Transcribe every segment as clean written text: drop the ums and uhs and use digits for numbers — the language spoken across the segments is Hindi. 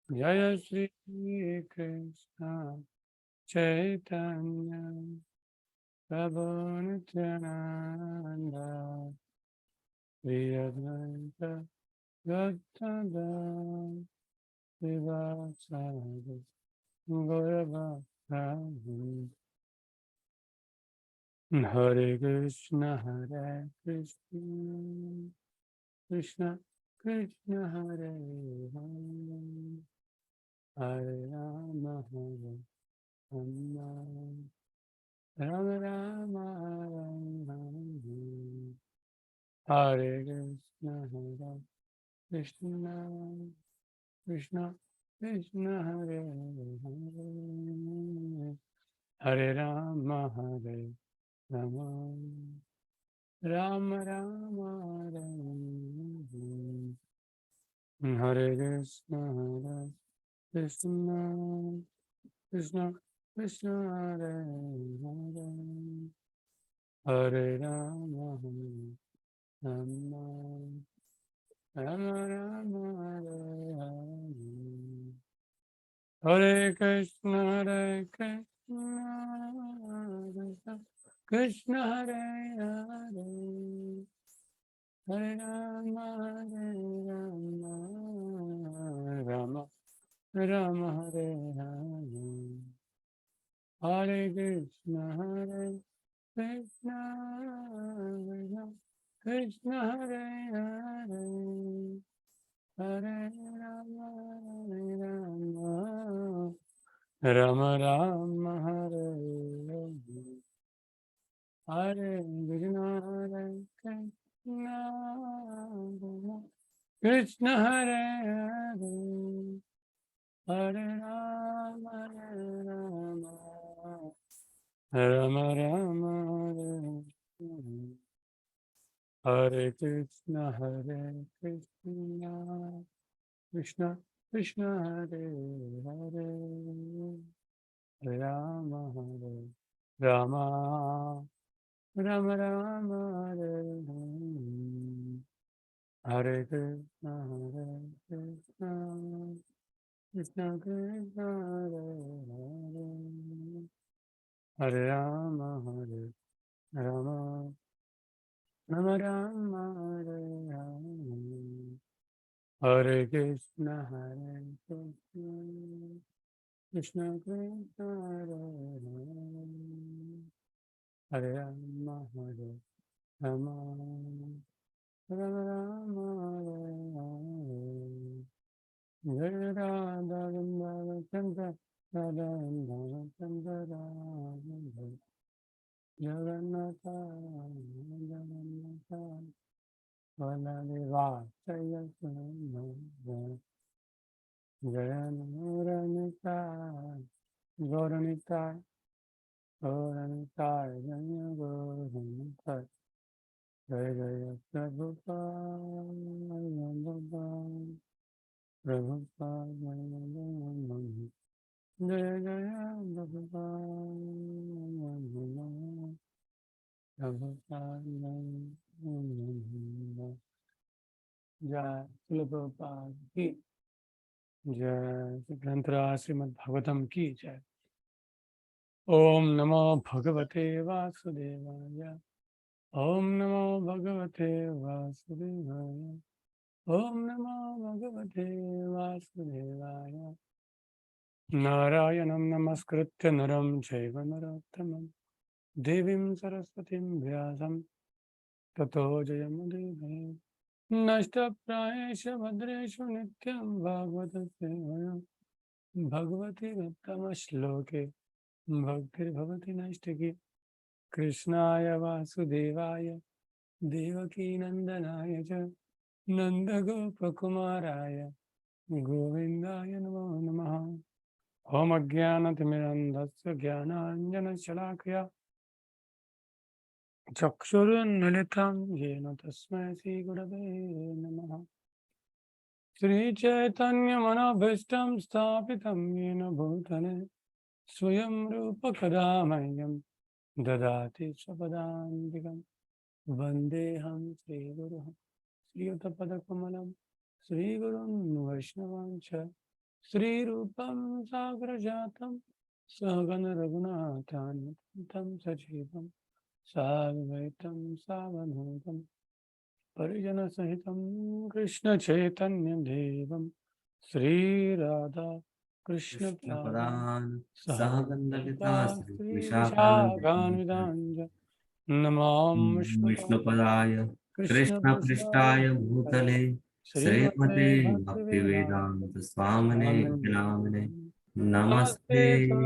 जय श्री कृष्ण चैतन्य प्रभु नित्यानंद श्री अद्वैत गदाधर शिवासादि गौरभक्तवृंद। हरे कृष्ण कृष्ण कृष्ण हरे हरे, हरे राम राम राम हरे कृष्ण कृष्ण कृष्ण हरे हरे, हरे राम राम राम राम हरे कृष्ण कृष्ण कृष्ण हरे हरे, हरे राम राम राम राम हरे कृष्ण कृष्ण हरे हरे, हरे राम राम राम हरे हरे, हरे कृष्ण कृष्ण कृष्ण हरे हरे, हरे राम राम राम हरे हरे, हरे कृष्ण हरे हरे, हरे राम राम राम हरे हरे, हरे कृष्ण कृष्ण कृष्ण हरे हरे, राम राम राम राम हरे हरे, हरे कृष्ण कृष्ण कृष्ण हरे हरे, हरे राम राम राम राम हरे हरे, हरे कृष्ण कृष्ण कृष्ण हरे हरे, हरे राम राम राम राम हरे हरे, जय राधा वृंदावन चंद्र राधा वृंदावन चंद्र राधा जगन्नाथ जगन्नाथ वननिवासय जय गौरनिताय गौरनिताय गौरनिताय जय गौरनिताय, जय जय प्रभुपाद प्रभुपाद जय जय प्रभुपाद जय श्री प्रभुपाद की जय। ग्रंथराज श्रीमद् भागवतम की जय। ओम नमो भगवते वासुदेवाय, ओम नमो भगवते वासुदेवाय, ओम नमो भगवते वासुदेवाय। नारायणं नमस्कृत्य नरं चैव नरोत्तमं देवीं सरस्वतीं व्यासं ततो जयमुदीरये। नष्टप्रायेषु भद्रेषु नित्यं भागवतस्य भगवति उत्तमश्लोके भक्तिर्भवति नैष्टिकी। कृष्णाय वासुदेवाय देवकीनन्दनाय च नन्दगोपकुमाराय गोविन्दाय नमो नमः। ॐ अज्ञानतिमिरन्धस्य ज्ञानाञ्जनशलाकया चक्षुरुन्मिलितं येन तस्मै श्रीगुरवे नमः। श्रीचैतन्यमनोभीष्टं स्थापितं येन भूतले स्वयं रूप कदा मह्यं ददाति स्वपदान्तिकं। वन्देऽहं श्रीगुरुः श्रीयुतपदकमलं श्रीगुरुं वैष्णवां च श्रीरूपं साग्रजातं सहगण रघुनाथान्वितं सजीवं साद्वैतं सावधूतं परिजनसहितं कृष्ण चैतन्य देवं श्रीराधा कृष्ण कृष्णपदान् सहगणललिता सहगणललिता श्रीविशाखान्विताञ्च नमां विष्णुपदाय कृष्णपृष्ठाय कृष्णपृष्ठाय भूतले श्रीमते श्रीमते भक्तिवेदान्त भक्तिवेदान्त स्वामिने नामिने नमस्ते नमस्ते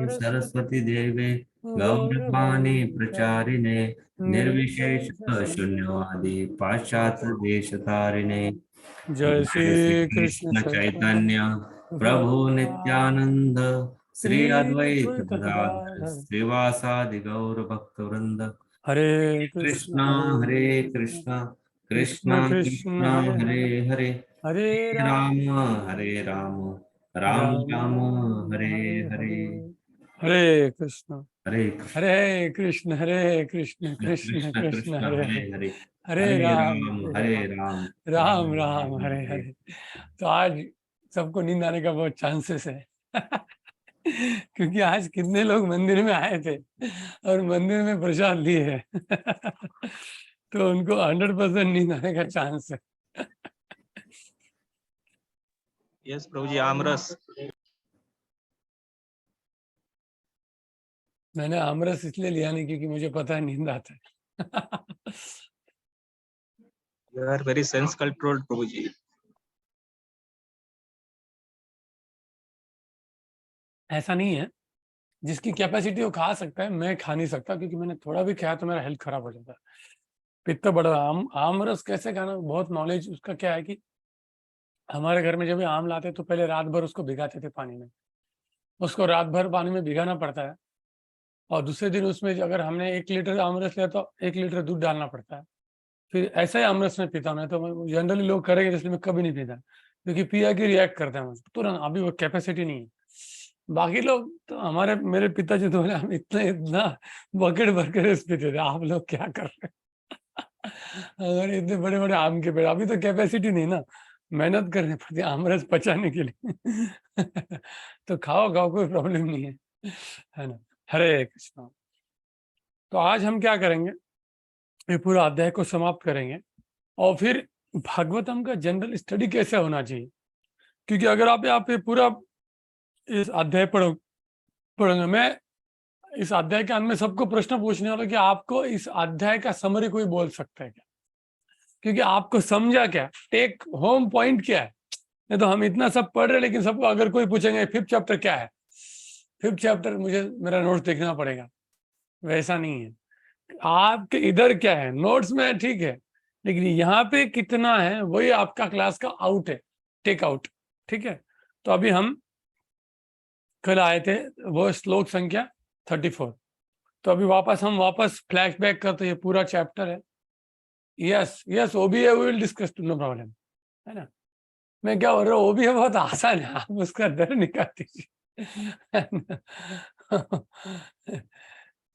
सरस्वती सरस्वती देवे गौरवाणी गौरवाणी प्रचारिणे निर्विशेष निर्विशेष शून्यवादी पाश्चात्य देशतारिणे जय जय श्री श्री कृष्ण कृष्ण चैतन्य चैतन्य प्रभु प्रभु नित्यानंद नित्यानंद श्री श्री अद्वैत अद्वैत गदाधर गदाधर श्रीवासादि गौर भक्त वृंद हरे कृष्णा हरे कृष्ण कृष्णा कृष्णा कृष्ण कृष्ण कृष्णा हरे हरे हरे हरे हरे हरे राम राम हरे राम राम राम राम राम हरे हरे हरे हरे हरे कृष्ण हरे कृष्ण हरे कृष्ण कृष्ण कृष्ण कृष्ण कृष्ण हरे हरे हरे हरे हरे हरे राम राम हरे हरे राम राम राम राम राम राम हरे हरे हरे। तो आज सबको नींद आने का बहुत चांसेस है क्योंकि आज कितने लोग मंदिर में आए थे और मंदिर में प्रसाद लिए है तो उनको 100% नींद आने का चांस है। यस प्रभु जी, आमरस। मैंने आमरस इसलिए लिया नहीं क्योंकि मुझे पता है नींद आता है you are very sense controlled प्रभु जी। ऐसा नहीं है, जिसकी कैपेसिटी वो खा सकता है, मैं खा नहीं सकता क्योंकि मैंने थोड़ा भी खाया तो मेरा हेल्थ खराब हो जाता है। पित्त बढ़ रहा। आमरस कैसे खाना, बहुत नॉलेज उसका क्या है कि हमारे घर में जब भी आम लाते तो पहले रात भर उसको भिगाते थे पानी में, उसको रात भर पानी में भिगाना पड़ता है और दूसरे दिन उसमें अगर हमने 1 लीटर आमरस लिया तो 1 लीटर दूध डालना पड़ता है। फिर ऐसा ही आमरस में पीता हूं। मैं तो जनरली लोग करेंगे इसलिए मैं कभी नहीं पीता क्योंकि पिया की रिएक्ट करते हैं मुझे तुरंत, अभी वो कैपेसिटी नहीं है। बाकी लोग तो हमारे मेरे पिताजी तो बोले हम इतना इतना बकेट भर के रस पीते थे, आप लोग क्या कर रहे हैं अगर इतने बड़े बड़े आम के पेड़, अभी तो कैपेसिटी नहीं ना, मेहनत करनी पड़ती है आमरस पचाने के लिए तो खाओ खाओ, कोई प्रॉब्लम नहीं है ना। हरे कृष्णा। तो आज हम क्या करेंगे, ये पूरा अध्याय को समाप्त करेंगे और फिर भागवतम का जनरल स्टडी कैसे होना चाहिए, क्योंकि अगर आप यहाँ पे पूरा इस अध्याय पढ़ोगे, मैं इस अध्याय के अंत में सबको प्रश्न पूछने वाला कि आपको इस अध्याय का समरी कोई बोल सकता है क्या, क्योंकि आपको समझा क्या, टेक होम पॉइंट क्या है। नहीं तो हम इतना सब पढ़ रहे लेकिन सबको अगर कोई पूछेंगे 5th चैप्टर क्या है, 5th चैप्टर मुझे मेरा नोट्स देखना पड़ेगा, वैसा नहीं है। आपके इधर क्या है नोट्स में ठीक है, लेकिन यहाँ पे कितना है वही आपका क्लास का आउट है, टेक आउट। ठीक है, तो अभी हम कल आए थे वो श्लोक संख्या 34। तो अभी हम वापस फ्लैशबैक करते, ये पूरा चैप्टर है। यस यस, वो भी है, we will discuss, no problem, है ना। मैं क्या बोल रहा हूँ, वो भी है, बहुत आसान है, आप उसका डर निकाल दीजिए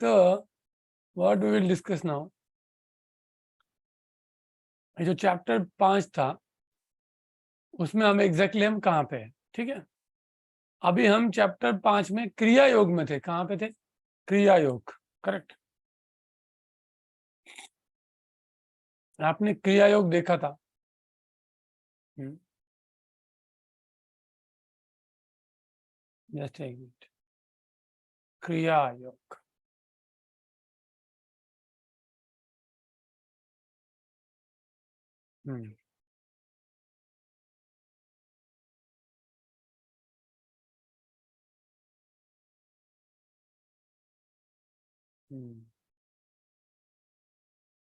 तो what we will discuss now, जो चैप्टर 5 था उसमें हम एग्जैक्टली हम कहाँ पे है। ठीक है, अभी हम चैप्टर 5 में क्रिया योग में थे। कहाँ पे थे, क्रिया योग, करेक्ट। आपने क्रिया योग देखा था। जस्ट एक मिनट, क्रिया योग।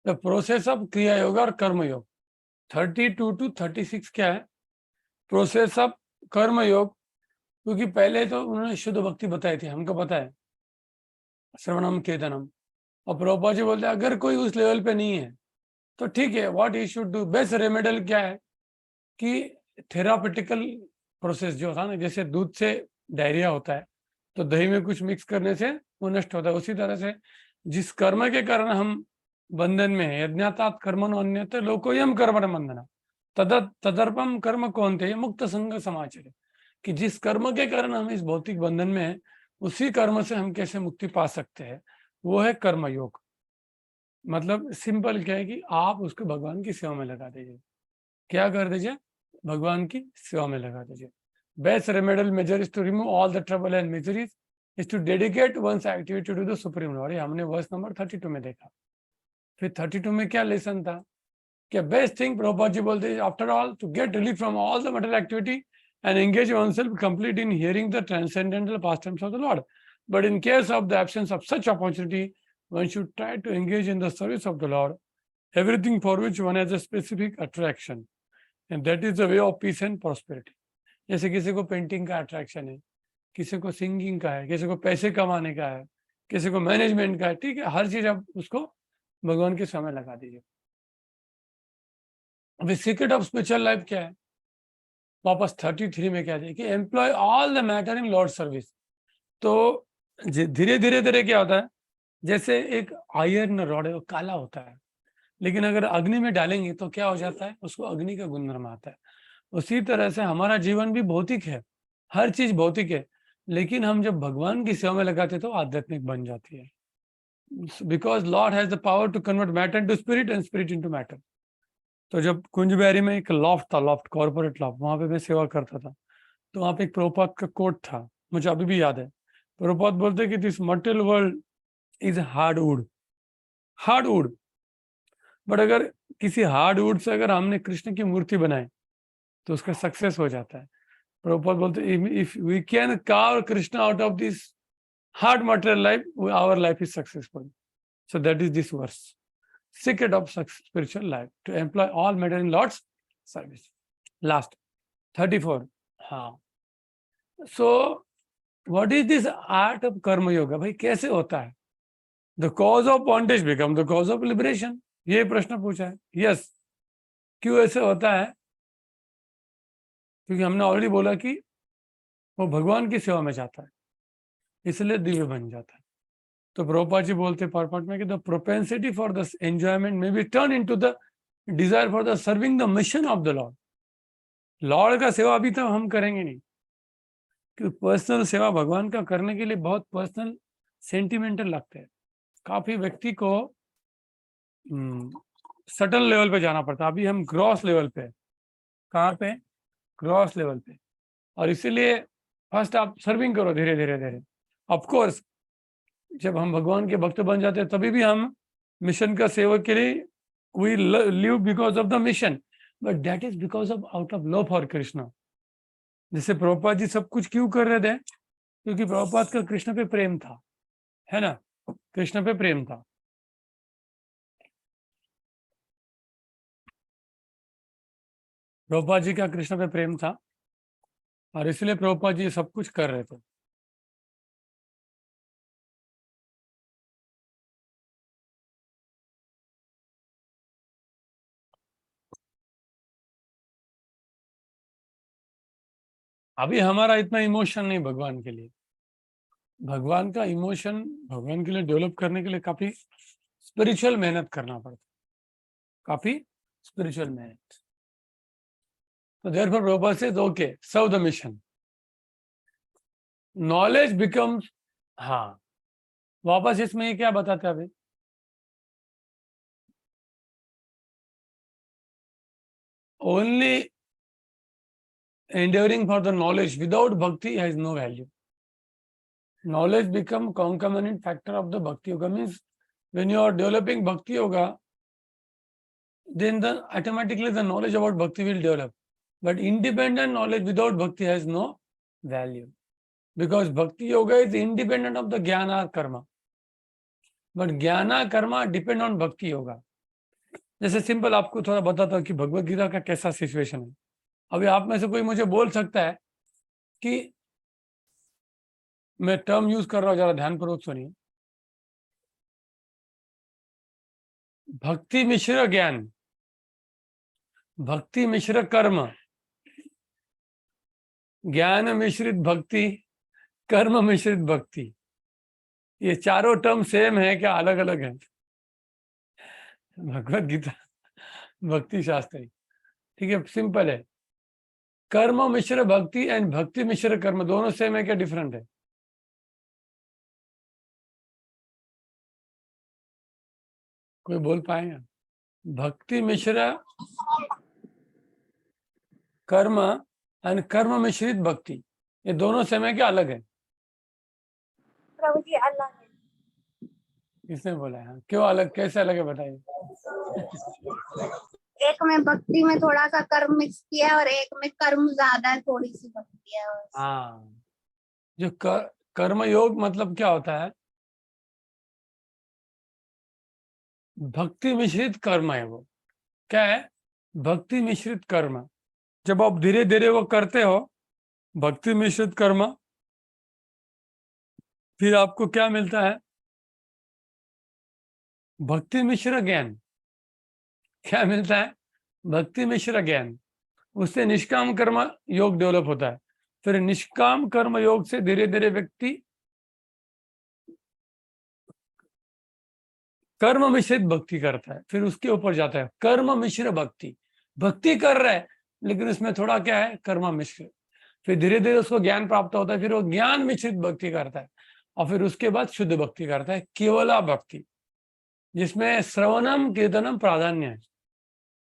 द प्रोसेस ऑफ क्रिया योग और कर्म योग 32 to 36 क्या है, प्रोसेस ऑफ कर्म योग। क्योंकि पहले तो उन्होंने शुद्ध भक्ति बताई थी, हमको पता है, श्रवणम कीर्तनम। और प्रभुपाद जी बोलते हैं अगर कोई उस लेवल पे नहीं है तो ठीक है, what he should do, best remedial क्या है कि थेरापेटिकल प्रोसेस जो था ना, जैसे दूध से डायरिया होता है तो दही में कुछ मिक्स करने से वो नष्ट होता है, उसी तरह से जिस कर्म के कारण हम बंधन में है, यज्ञातात कर्मणो अन्यत् लोकोयम कर्मण बंधना तदर्पम कर्म कौन थे, मुक्त संग समाचार। कि जिस कर्म के कारण हम इस भौतिक बंधन में हैं, उसी कर्म से हम कैसे मुक्ति पा सकते हैं, वो है कर्म योग। मतलब सिंपल क्या है कि आप उसको भगवान की सेवा में लगा दीजिए। क्या कर दीजिए? भगवान की सेवा में लगा दीजिए। Best remedial measure is to remove all the trouble and miseries is to dedicate once activity to the supreme lord. हमने वर्स नंबर 32 में देखा। फिर 32 में क्या लेसन था? क्या बेस्ट थिंग प्रभुपाद जी बोलते हैं, after all to get relief from all the material activity and engage oneself complete in hearing the transcendental pastimes of the Lord. But in case of the absence of such opportunity, one should try to engage in the service of the Lord, everything for which one has a specific attraction, and that is the way of peace and prosperity. जैसे किसी को पेंटिंग का अट्रैक्शन है, किसी को सिंगिंग का है, किसी को पैसे कमाने का है, किसी को मैनेजमेंट का है, ठीक है, हर चीज आप उसको भगवान के समय लगा दीजिए। अभी सीक्रेट ऑफ स्पिरिचुअल लाइफ क्या है? वापस 33 में क्या है कि employ all the matter in lord service. तो धीरे धीरे धीरे क्या होता है, जैसे एक आयरन रॉड है, वो काला होता है, लेकिन अगर अग्नि में डालेंगे तो क्या हो जाता है? उसको अग्नि का गुणधर्म आता है। उसी तरह से हमारा जीवन भी भौतिक है, हर चीज भौतिक है, लेकिन हम जब भगवान की सेवा में लगाते हैं तो आध्यात्मिक बन जाती है। Because lord has the power to convert matter into spirit and spirit into matter. तो जब कुंजबिहारी में एक लॉफ्ट था, लॉफ्ट कॉर्पोरेट लॉफ्ट, वहां पे मैं सेवा करता था, तो वहां पे एक प्रभुपाद का कोट था, मुझे अभी भी याद है। प्रभुपाद बोलते कि this material world is hard would, hard would. But अगर किसी हार्ड वुड से अगर हमने कृष्ण की मूर्ति बनाई तो उसका सक्सेस हो जाता है। प्रभुपाद बोलते if we can carve Krishna out of this hard material life, our life is successful. So that is this verse, secret of spiritual life, to employ all matter in Lord's service. Last 34. So what is this art of karma yoga? भाई कैसे होता है? The cause of bondage become the cause of liberation. ये प्रश्न पूछा है। Yes. क्यों ऐसे होता है? क्योंकि हमने ऑलरेडी बोला कि वो भगवान की सेवा में जाता है, इसलिए दिव्य बन जाता है। तो प्रभुपाद जी बोलते हैं पर्पट में कि the propensity for the enjoyment may be turn into the desire for the serving the mission of the lord. Lord का सेवा अभी तक हम करेंगे नहीं, क्योंकि पर्सनल सेवा भगवान का करने के लिए बहुत पर्सनल सेंटिमेंटल लगते हैं। काफी व्यक्ति को सटल लेवल पे जाना पड़ता है। अभी हम ग्रॉस लेवल पे, कहाँ पे? ग्रॉस लेवल पे। और इसीलिए फर्स्ट आप सर्विंग करो धीरे धीरे धीरे। ऑफकोर्स जब हम भगवान के भक्त बन जाते हैं तभी भी हम मिशन का सेवक के लिए we live because of the mission, but that is because of out of love for Krishna. जैसे प्रभुपाद जी सब कुछ क्यों कर रहे थे? क्योंकि प्रभुपाद का कृष्ण पे प्रेम था, है ना, कृष्ण पे प्रेम था। प्रभुपाद जी का कृष्ण पे प्रेम था और इसलिए प्रभुपाद जी सब कुछ कर रहे थे। अभी हमारा इतना इमोशन नहीं भगवान के लिए। भगवान का इमोशन भगवान के लिए डेवलप करने के लिए काफी स्पिरिचुअल मेहनत करना पड़ता है, काफी स्पिरिचुअल मेहनत। तो therefore प्रभुपाद से okay, serve the mission, knowledge becomes. हाँ, वापस इसमें ये क्या बताते हैं अभी? Only enduring for the knowledge without bhakti has no value. Knowledge become concomitant factor of the bhakti yoga. Means when you are developing bhakti yoga, then automatically the knowledge about bhakti will develop. But independent knowledge without bhakti has no value, because bhakti yoga is independent of the jnana or karma. But jnana karma depend on bhakti yoga. जैसे सिंपल आपको थोड़ा बताता हूँ कि भगवत गीता का कैसा सिचुएशन है। अभी आप में से कोई मुझे बोल सकता है कि मैं टर्म यूज कर रहा हूँ, जरा ध्यानपूर्वक सुनिए। भक्ति मिश्र ज्ञान, भक्ति मिश्र कर्म, ज्ञान मिश्रित भक्ति, कर्म मिश्रित भक्ति, ये चारों टर्म सेम है क्या अलग अलग है? भगवत गीता भक्ति शास्त्री, ठीक है, सिंपल है। कर्म मिश्र भक्ति एंड भक्ति मिश्र कर्म दोनों सेम है क्या डिफरेंट है? कोई बोल पाएगा? भक्ति मिश्र कर्म एंड कर्म मिश्रित भक्ति, ये दोनों सेम है क्या अलग है? प्रभु जी अलग है। किसने बोला है? क्यों अलग, कैसे अलग है बताइए? एक में भक्ति में थोड़ा सा कर्म मिक्स किया है और एक में कर्म ज्यादा है, थोड़ी सी भक्ति है बस। हाँ, जो कर्म योग मतलब क्या होता है? भक्ति मिश्रित कर्म है। वो क्या है? भक्ति मिश्रित कर्म। जब आप धीरे धीरे वो करते हो भक्ति मिश्रित कर्म, फिर आपको क्या मिलता है? भक्ति मिश्र ज्ञान। क्या मिलता है? भक्ति मिश्र ज्ञान। उससे निष्काम कर्म योग डेवलप होता है। फिर निष्काम कर्म योग से धीरे धीरे व्यक्ति कर्म मिश्रित भक्ति करता है, फिर उसके ऊपर जाता है कर्म मिश्र भक्ति। भक्ति कर रहा है लेकिन उसमें थोड़ा क्या है? कर्म मिश्र। फिर धीरे धीरे उसको ज्ञान प्राप्त होता है, फिर वो ज्ञान मिश्रित भक्ति करता है और फिर उसके बाद शुद्ध भक्ति करता है, केवला भक्ति, जिसमें श्रवणम कीर्तनम प्राधान्य है।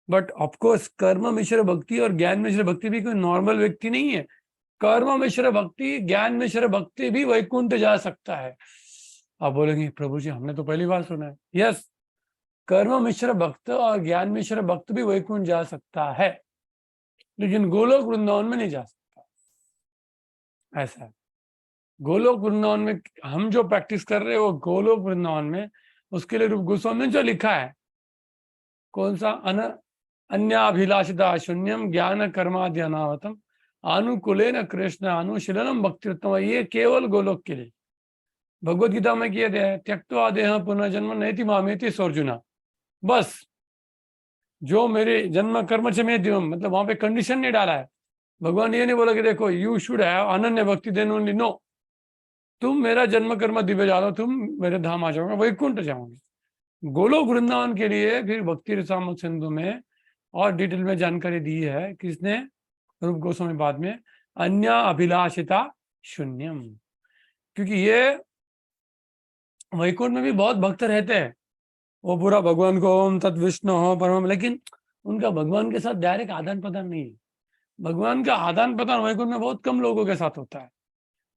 बट ऑफकोर्स कर्म मिश्र भक्ति और ज्ञान मिश्र भक्ति भी कोई नॉर्मल व्यक्ति नहीं है। कर्म मिश्र भक्ति, ज्ञान मिश्र भक्ति भी वैकुंठ जा सकता है। आप बोलेंगे प्रभु जी हमने तो पहली बार सुना है। यस, कर्म मिश्र भक्त और ज्ञान मिश्र भक्त भी वैकुंठ जा सकता है, लेकिन गोलोक वृंदावन में नहीं जा सकता। ऐसा है। गोलोक वृंदावन में हम जो प्रैक्टिस कर रहे हैं वो गोलोक वृंदावन में, उसके लिए रूप गोस्वामी ने जो लिखा है, कौन सा? अन्याभिलाषिता शून्यम ज्ञान कर्मादि अनावतम अनुकूलेन कृष्ण अनुशीलनम भक्तिरुत्तम, ये केवल गोलोक के लिए। भगवत गीता में किया गया है त्यक्त्वा देह पुनर्जन्म नैति मामेति सोर्जुना। बस जो मेरे जन्म कर्म च मे दिवम, मतलब वहां पे कंडीशन नहीं डाला है। भगवान ये नहीं बोला कि देखो यू शुड हैव अनन्य भक्ति देन ओनली। नो, तुम मेरा जन्म कर्म दिव्य जानो, तुम मेरे धाम आ जाओगे, वैकुंठ जाओगे। गोलोक वृंदावन के लिए फिर भक्ति रसामृत सिंधु में और डिटेल में जानकारी दी है किसने? रूप गोस्वामी बाद में, अन्य अभिलाषिता शून्यम। क्योंकि ये वैकुंठ में भी बहुत भक्त रहते हैं, वो पूरा भगवान को ओम तत् विष्णु हो परम, लेकिन उनका भगवान के साथ डायरेक्ट आदान प्रदान नहीं है। भगवान का आदान प्रदान वैकुंठ में बहुत कम लोगों के साथ होता है।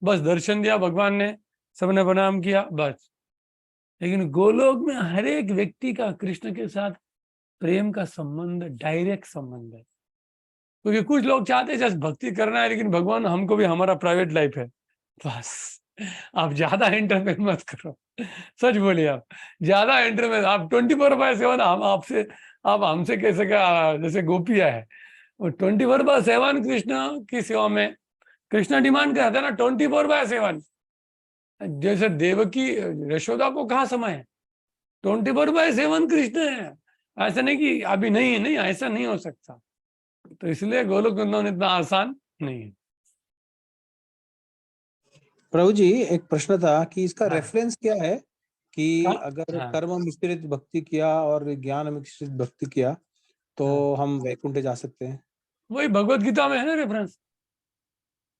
बस दर्शन दिया भगवान ने, सबने प्रणाम किया, बस। लेकिन गोलोक में हर एक व्यक्ति का कृष्ण के साथ प्रेम का संबंध, डायरेक्ट संबंध है। क्योंकि कुछ लोग चाहते हैं जस्ट भक्ति करना है, लेकिन भगवान हमको भी हमारा प्राइवेट लाइफ है, बस। आप ज्यादा इंटरफेयर मत करो। सच बोलिए, आप ज्यादा इंटरफेयर, आप 24/7 आप हमसे कैसे क्या, जैसे गोपिया है वो 24/7 कृष्ण की सेवा में। कृष्ण डिमांड करता है ना 24/7। जैसे देवकी यशोदा को कहाँ समय है? 24/7 कृष्ण है। ऐसा नहीं कि अभी नहीं, ऐसा नहीं हो सकता। तो इसलिए गोलोक वृंदावन इतना आसान नहीं है। प्रभु जी एक प्रश्न था कि इसका हाँ। रेफरेंस क्या है कि हाँ, अगर हाँ। कर्म मिश्रित भक्ति किया और ज्ञान मिश्रित भक्ति किया तो हम वैकुंठ जा सकते हैं? वही भगवत गीता में है ना रेफरेंस।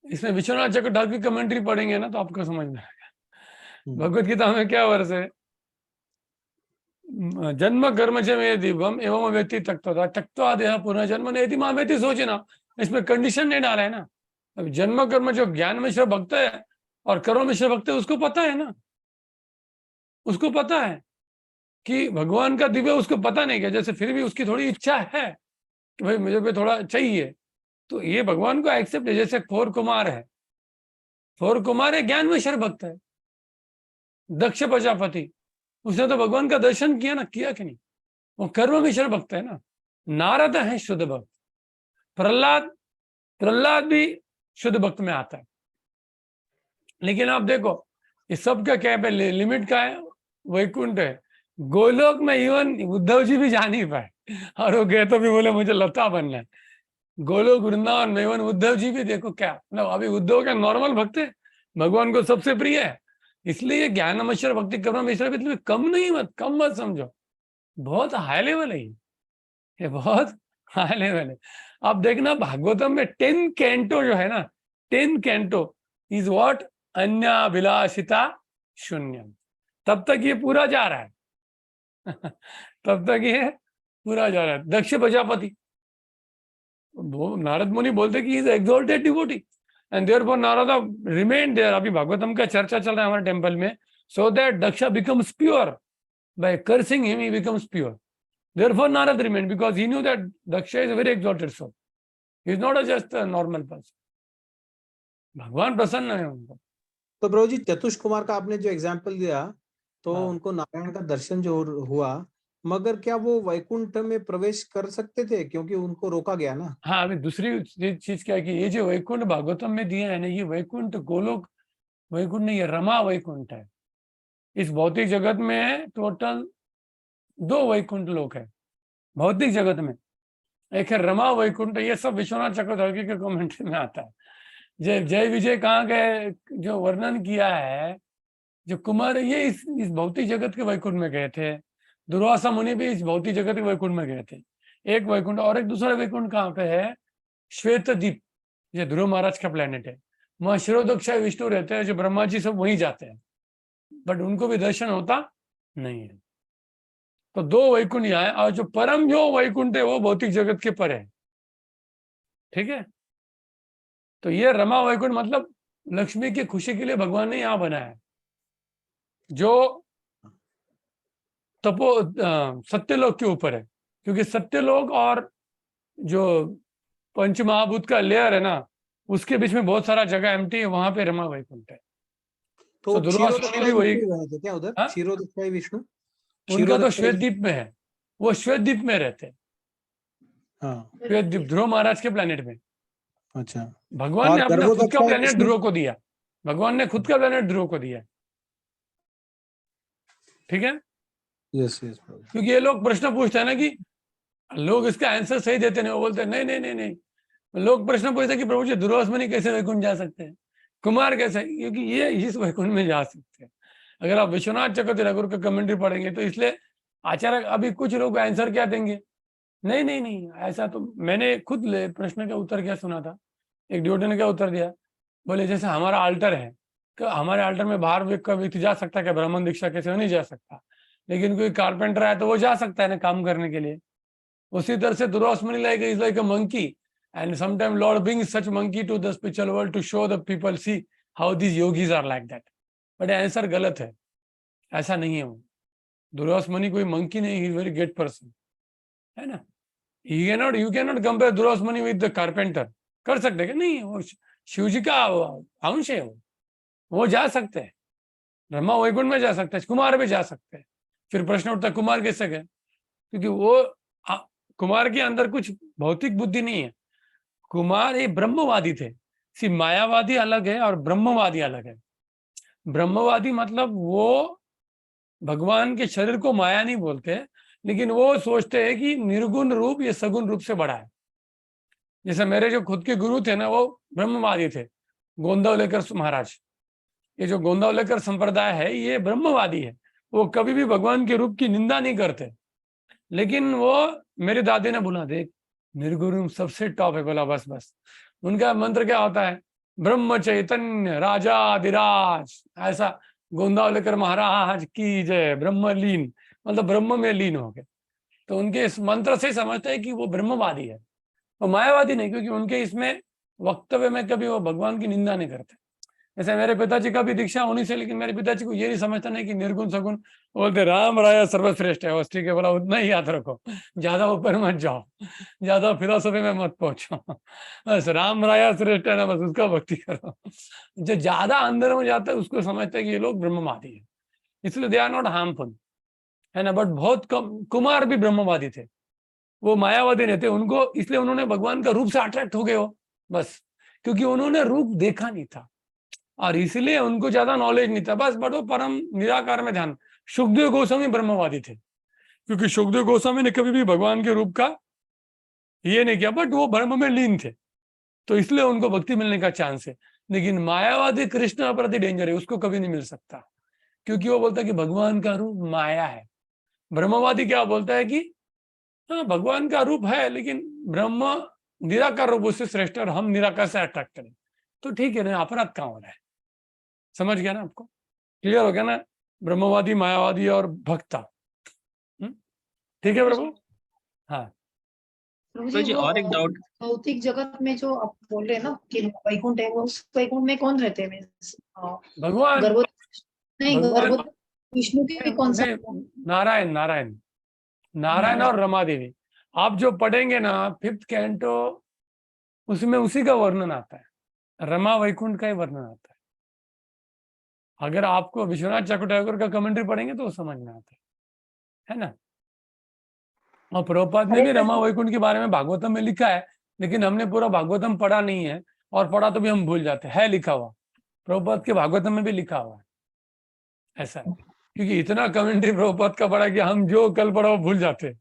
इसमें विश्वनाथ चक्रधारी की कमेंट्री पढ़ेंगे ना तो आपको समझ में आएगा। भगवत गीता में क्या वर्ष है? जन्म कर्म च मे दिव्यम एवं व्यक्ति त्यक्त्वा देह पुनर्जन्म नैति मामेति सोचना। इसमें कंडीशन नहीं डाला है ना। अब जन्म कर्म जो ज्ञान मिश्र भक्त है और कर्म मिश्र भक्त है, उसको पता है ना, उसको पता है कि भगवान का दिव्य, उसको पता नहीं क्या, जैसे फिर भी उसकी थोड़ी इच्छा है कि भाई मुझे पे थोड़ा चाहिए, तो ये भगवान को एक्सेप्ट है। जैसे फोर कुमार है, ज्ञान मिश्र भक्त है। दक्ष प्रजापति, उसने तो भगवान का दर्शन किया ना, किया कि नहीं? वो कर्म मिश्र भक्त है ना। नारद है शुद्ध भक्त। प्रहलाद भी शुद्ध भक्त में आता है। लेकिन आप देखो ये सब का क्या है, लिमिट का है, वैकुंठ है। गोलोक में इवन उद्धव जी भी जा नहीं पाए, और वो गए तो भी बोले मुझे लता बनना है। गोलोक वृंदावन में इवन उद्धव जी भी देखो क्या, मतलब अभी उद्धव का नॉर्मल भक्त है, भगवान को सबसे प्रिय है। इसलिए ज्ञान मिश्र भक्ति कर्म मिश्र भी कम नहीं, कम मत समझो, बहुत हाई लेवल है ये बहुत आने वाले। अब देखना भागवतम में 10 कैंटो जो है ना, 10 कैंटो इज व्हाट, अन्याभिलाषिता शून्यम। तब तक ये पूरा जा रहा है तब तक ये पूरा जा रहा है। दक्ष प्रजापति, वो नारद मुनि बोलते कि is exalted devotee and therefore Narada remain there. अभी भागवतम का चर्चा चल रहा है हमारे टेंपल में, so that Daksha becomes pure by cursing him, he becomes pure. Therefore, Narad remained because he knew that Daksha is a very exalted soul. He is not just a normal person. भगवान प्रसन्न है उनको। तो प्रभु जी चतुष कुमार का आपने जो एग्जाम्पल दिया, तो हाँ। उनको नारायण का दर्शन जो हुआ, मगर क्या वो वैकुंठ में प्रवेश कर सकते थे, क्योंकि उनको रोका गया ना? हाँ, अभी दूसरी चीज क्या है कि ये जो वैकुंठ भागवतम में दिए है ना, ये वैकुंठ गोलोक वैकुंठ नहीं, ये रमा वैकुंठ है। इस भौतिक जगत में टोटल 2 वैकुंठ लोक है भौतिक जगत में। एक है रमा वैकुंठ, ये सब विश्वनाथ चक्रवर्ती के कमेंट्री में आता है। जय विजय कहाँ गए, जो वर्णन किया है जो कुमार, ये इस भौतिक जगत के वैकुंठ में गए थे। दुर्वासा मुनि भी इस भौतिक जगत के वैकुंठ में गए थे, एक वैकुंठ। और एक दूसरा वैकुंठ कहाँ पे है, श्वेत द्वीप, जो ध्रुव महाराज का प्लेनेट है। वहां शिरोदक्षाय विष्णु रहते हैं, जो ब्रह्मा जी सब वहीं जाते हैं, बट उनको भी दर्शन होता नहीं है। तो 2 वैकुंठ यहाँ है, और जो परम जो वैकुंठ है वो भौतिक जगत के पर है। ठीक है, तो ये रमा वैकुंठ मतलब लक्ष्मी की खुशी के लिए भगवान ने यहाँ बनाया है, जो सत्यलोक के ऊपर है। क्योंकि सत्यलोक और जो पंच महाभूत का लेयर है ना, उसके बीच में बहुत सारा जगह एम्प्टी है, वहां पे रमा वैकुंठ है। तो दुर्वासा भी वही, क्षीरोदक्षाई क्या उधर? हाँ? क्षीरोदक्षाई विष्णु उनका तो श्वेत द्वीप में है, वो श्वेत द्वीप में रहते हैं। हाँ, श्वेत द्वीप ध्रुव महाराज के प्लेनेट में। अच्छा। भगवान और ने अपना खुद का गर्भोदक्षाई प्लेनेट विष्णु? ध्रुव को दिया, भगवान ने खुद का प्लेनेट ध्रुव को दिया। ठीक है, यस यस। क्योंकि ये लोग प्रश्न पूछते हैं ना कि लोग इसका आंसर सही देते नहीं, वो बोलते हैं नहीं नहीं नहीं नहीं। लोग प्रश्न पूछते हैं कि प्रभु जी दुर्वासमणि कैसे वैकुंठ जा सकते हैं, कुमार कैसे, क्योंकि ये इस वैकुंठ में जा सकते हैं। अगर आप विश्वनाथ चक्रवर्ती रघुवर का कमेंट्री पढ़ेंगे तो इसलिए आचार्य, अभी कुछ लोग आंसर क्या देंगे, नहीं नहीं नहीं ऐसा तो मैंने खुद प्रश्न का उत्तर क्या सुना था, एक डिवोटी ने क्या उत्तर दिया, बोले जैसे हमारा अल्टर है, तो हमारे अल्टर में बाहर का व्यक्ति जा सकता है क्या, ब्राह्मण दीक्षा कैसे नहीं जा सकता, लेकिन कोई कारपेंटर आया तो वो जा सकता है ना काम करने के लिए। उसी तरह से Durvasa Muni is like a monkey, and sometime lord brings such monkey to the spiritual world to show the people see how these yogis are like that. But answer गलत है, ऐसा नहीं है। वो दुर्वासमणि कोई मंकी नहीं, he is very great person, है ना। You cannot compare Durvasa Muni with the carpenter. कर सकते हैं नहीं, वो शिव जी का अंश है, वो जा सकते हैं, ब्रह्मा वैकुंठ में जा सकते हैं, कुमार भी जा सकते हैं। फिर प्रश्न उठता है कुमार कैसे गए, क्योंकि वो कुमार के अंदर कुछ भौतिक बुद्धि नहीं है। कुमार एक ब्रह्मवादी थे। सी मायावादी अलग है और ब्रह्मवादी अलग है। ब्रह्मवादी मतलब वो भगवान के शरीर को माया नहीं बोलते, लेकिन वो सोचते हैं कि निर्गुण रूप ये सगुण रूप से बड़ा है। जैसे मेरे जो खुद के गुरु थे ना, वो ब्रह्मवादी थे, गोंदावलेकर महाराज। ये जो गोंदावलेकर संप्रदाय है ये ब्रह्मवादी है, वो कभी भी भगवान के रूप की निंदा नहीं करते। लेकिन वो मेरे दादी ने बोला देख निर्गुण सबसे टॉप है, बोला बस बस। उनका मंत्र क्या होता है, ब्रह्म चैतन्य राजाधिराज, ऐसा गोंदावलेकर महाराज की जय, ब्रह्म लीन मतलब ब्रह्म में लीन हो गए। तो उनके इस मंत्र से समझते हैं कि वो ब्रह्मवादी है, वो मायावादी नहीं, क्योंकि उनके इसमें वक्तव्य में कभी वो भगवान की निंदा नहीं करते। जैसे मेरे पिताजी का भी दीक्षा होनी से, लेकिन मेरे पिताजी को ये नहीं समझता नहीं कि निर्गुण सगुण, बोलते राम राया सर्वश्रेष्ठ है, बस ठीक है, बोला उतना ही याद रखो, ज्यादा ऊपर मत जाओ, ज्यादा फिलोसफी में मत पहुंचो, बस राम राया श्रेष्ठ है ना, बस उसका भक्ति करो। जो ज्यादा अंदर में जाता है उसको समझता है कि ये लोग ब्रह्मवादी है, इसलिए दे आर नॉट हार्मफुल, है ना। बट बहुत कम, कुमार भी ब्रह्मवादी थे, वो मायावादी नहीं थे। उनको इसलिए उन्होंने भगवान का रूप से अट्रैक्ट हो गए हो, बस क्योंकि उन्होंने रूप देखा नहीं था और इसलिए उनको ज्यादा नॉलेज नहीं था, बस। बट वो परम निराकार में ध्यान। सुखदेव गोस्वामी ब्रह्मवादी थे, क्योंकि सुखदेव गोस्वामी ने कभी भी भगवान के रूप का ये नहीं किया, बट वो ब्रह्म में लीन थे, तो इसलिए उनको भक्ति मिलने का चांस है। लेकिन मायावादी कृष्ण प्रति डेंजर है, उसको कभी नहीं मिल सकता, क्योंकि वो बोलता है कि भगवान का रूप माया है। ब्रह्मवादी क्या बोलता है कि हाँ भगवान का रूप है, लेकिन ब्रह्म निराकार रूप उससे श्रेष्ठ और हम निराकार से अट्रैक्ट करें तो ठीक है ना, अपराध कहाँ हो रहा है? समझ गया ना आपको? क्लियर हो गया ना? ब्रह्मवादी, मायावादी और भक्ता। ठीक है प्रभु? हाँ प्रभु प्रभु जी वो और एक डाउट, भौतिक जगत में जो आप बोल रहे हैं ना कि वैकुंठ है, वो उस वैकुंठ में कौन रहते हैं? भगवान, गर्भोत नहीं, भगवान गर्भोत विष्णु के भी कौन सा? नहीं, नारायण, नारायण, नारायण और रमा देवी। आप जो पढ़ेंगे ना 5th कैंटो, उसमें उसी का वर्णन आता है, रमा वैकुंठ का ही वर्णन आता है। अगर आपको विश्वनाथ ठाकुर का कमेंट्री पढ़ेंगे तो समझ में आता है ना? और प्रभुपाद ने भी रमा वैकुंठ के बारे में भागवतम में लिखा है, लेकिन हमने पूरा भागवतम पढ़ा नहीं है, और पढ़ा तो भी हम भूल जाते हैं। लिखा हुआ प्रभुपाद के भागवतम में भी लिखा हुआ है, ऐसा है। क्योंकि इतना कमेंट्री प्रभुपाद का पढ़ा कि हम जो कल पढ़ा वो भूल जाते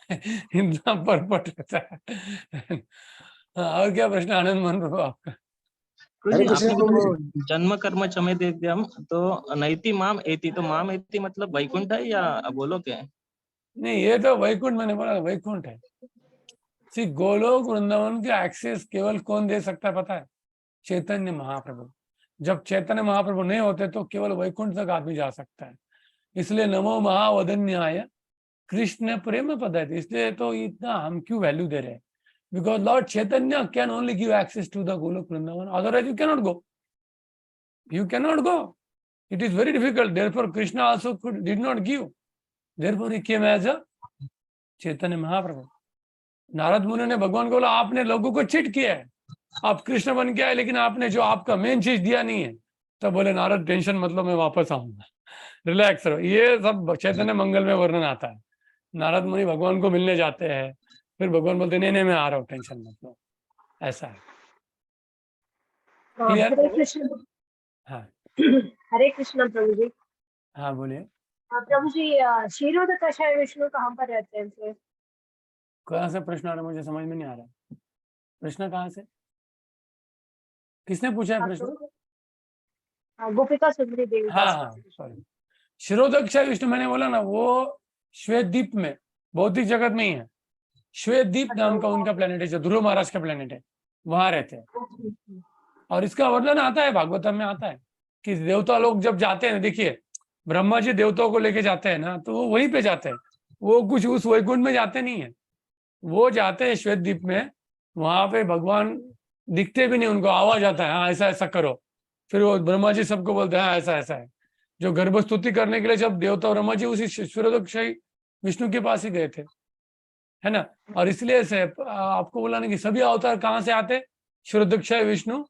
इतना परपट रहता है। और क्या प्रश्न आनंद मन प्रभु आपका? प्रभु जी आपने तो जन्म कर्म चमे देख दिया हम तो नैति माम एति, तो माम एति मतलब वैकुंठ है या गोलोक है? नहीं, ये तो वैकुंठ, मैंने बोला वैकुंठ है। सी गोलोक वृंदावन के एक्सेस केवल कौन दे सकता है पता है? चैतन्य महाप्रभु। जब चैतन्य महाप्रभु नहीं होते तो केवल वैकुंठ तक आदमी जा सकता है। इसलिए नमो महावदन्याय कृष्ण प्रेम पद्धति, इसलिए तो इतना हम क्यों वैल्यू दे रहे हैं? Because lord Chaitanya can only give access to the Goloka Vrindavan, otherwise you cannot go, you cannot go, it is very difficult. Therefore Krishna also did not give, therefore he came as a Chaitanya Mahaprabhu. Narad मुनि ने भगवान को बोला आपने लोगों को चिट किया है, आप कृष्ण बन के आए, लेकिन आपने जो आपका मेन चीज दिया नहीं है। तब बोले नारद टेंशन मतलब मैं वापस आऊंगा, रिलैक्स रहो। ये सब चैतन्य मंगल में वर्णन आता है। नारद मुनि भगवान को मिलने जाते हैं, फिर भगवान बोलते नहीं नहीं मैं आ रहा हूँ, टेंशन मत लो, ऐसा है। क्लियर? हरे कृष्ण। हाँ हरे कृष्ण प्रभु जी। हाँ बोलिए। प्रभु जी क्षीरोद कषाय विष्णु कहाँ पर रहते हैं फिर? कहाँ से प्रश्न आ रहा है? मुझे समझ में नहीं आ रहा है प्रश्न कहाँ से, किसने पूछा है प्रश्न? गोपिका सुंदरी देवी। हाँ हाँ सॉरी, क्षीरोदक्षाय विष्णु मैंने बोला ना, वो श्वेतद्वीप में, भौतिक जगत में ही है। श्वेतद्वीप नाम का उनका प्लेनेट है, जो ध्रुव महाराज का प्लेनेट है, वहां रहते हैं। और इसका वर्णन आता है भागवतम में, आता है कि देवता लोग जब जाते हैं, देखिए ब्रह्मा जी देवताओं को लेके जाते हैं ना, तो वो वहीं पे जाते हैं, वो कुछ उस वैकुंठ में जाते नहीं है, वो जाते हैं श्वेतद्वीप में। वहां पे भगवान दिखते भी नहीं, उनको आवाज आता है हाँ ऐसा ऐसा करो, फिर वो ब्रह्मा जी सबको बोलते हैं हाँ ऐसा ऐसा है। जो गर्भ स्तुति करने के लिए जब देवता ब्रह्मा जी उसी क्षीरोदक्षाय विष्णु के पास ही गए थे, है ना। और इसलिए से आपको बोला ना कि सभी अवतार कहाँ से आते? क्षीरोदक्षाय विष्णु,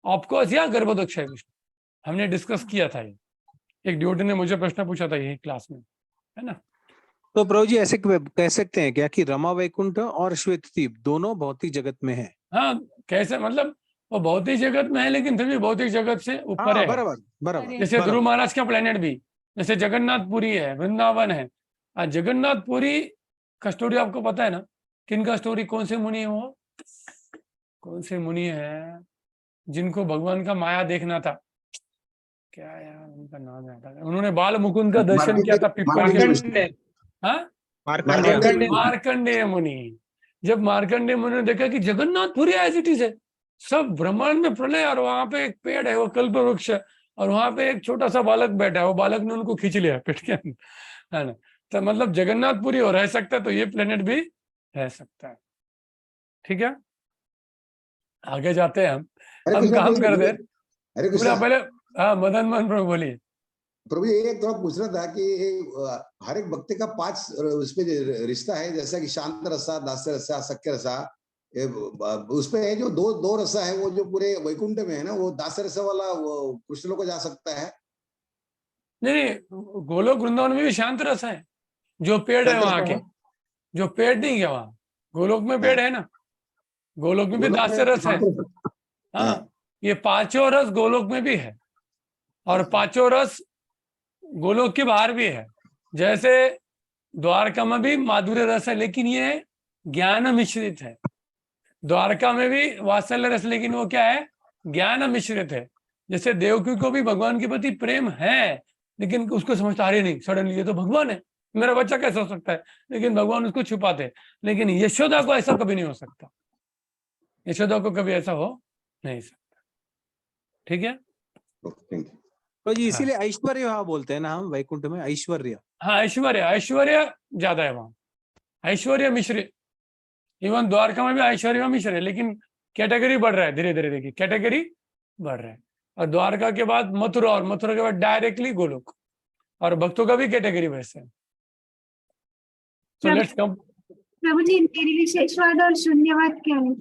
ऑफकोर्स, या गर्भोदक्षाय विष्णु। हमने डिस्कस किया था ये, एक ड्यूटी ने मुझे प्रश्न पूछा था यही क्लास में, है ना। तो प्रभु जी ऐसे कह सकते हैं क्या कि रमा वैकुंठ और श्वेतद्वीप दोनों भौतिक जगत में है? हाँ कैसे, मतलब वो भौतिक जगत में है, लेकिन फिर भी भौतिक जगत से ऊपर है। बराबर बराबर। जैसे ध्रुव महाराज का प्लेनेट भी, जैसे जगन्नाथपुरी है, वृंदावन है। जगन्नाथपुरी का स्टोरी आपको पता है ना? किनका स्टोरी? कौन से मुनि है वो? कौन से मुनि है जिनको भगवान का माया देखना था? क्या यार उनका नाम याद है, उन्होंने बाल मुकुंद का दर्शन किया था पिपल के। हाँ, मार्कंडेय मुनि। जब मार्कंडेय मुनि ने देखा कि जगन्नाथपुरी एज इट इज है, सब ब्रह्मांड में प्रलय, और वहां पे एक पेड़ है वो कल्प वृक्ष, और वहां पे एक छोटा सा बालक बैठा है, वो बालक ने उनको खींच लिया पेट के अंदर, है ना। तो मतलब जगन्नाथपुरी हो रह सकता है, तो ये प्लेनेट भी रह सकता है। ठीक है, आगे जाते हैं हम काम कर दे। पहले हाँ मदन मोहन प्रभु बोलिए। प्रभु ये एक थोड़ा पूछ रहा था कि हर एक भक्ति का 5 उसमें रिश्ता है, जैसा कि शांत रसा, दास्य रसा, सख्य रसा, उसपे है जो दो रसा है, वो जो पूरे वैकुंठ में है ना, वो दास्य रसा वाला वो कृष्ण लोग को जा सकता है? नहीं, गोलोक वृंदावन में भी शांत रस है, जो पेड़ है वहां के, जो पेड़ नहीं है वहां, गोलोक में पेड़ है ना, गोलोक में भी दास्य रस है। हाँ, ये 5 रस गोलोक में भी है, और 5 रस गोलोक के बाहर भी है। जैसे द्वारका में भी माधुर्य रस है, लेकिन ये ज्ञान मिश्रित है। द्वारका में भी वात्सल्य रस, लेकिन वो क्या है? ज्ञान मिश्रित है। जैसे देवकी को भी भगवान के प्रति प्रेम है, लेकिन उसको समझता अरे नहीं, सडनली ये तो भगवान है, मेरा बच्चा कैसे हो सकता है, लेकिन भगवान उसको छुपाते हैं। लेकिन यशोदा को ऐसा कभी नहीं हो सकता, यशोदा को कभी ऐसा हो नहीं सकता। ठीक है, थैंक यू। तो जी इसीलिए ऐश्वर्य वहाँ बोलते हैं ना हम वैकुंठ में, ऐश्वर्य। हाँ ऐश्वर्य, ऐश्वर्य ज्यादा है वहां, ऐश्वर्य मिश्र। इवन द्वारका में भी ऐश्वर्य मिश्र है, लेकिन कैटेगरी बढ़ रहा है धीरे धीरे, देखिए कैटेगरी बढ़ रहा है। और द्वारका के बाद मथुरा, और मथुरा के बाद डायरेक्टली गोलोक, और भक्तों का भी कैटेगरी वैसे है। So let's come. प्रभु जी निर्विशेषवाद और शून्यवाद क्या है?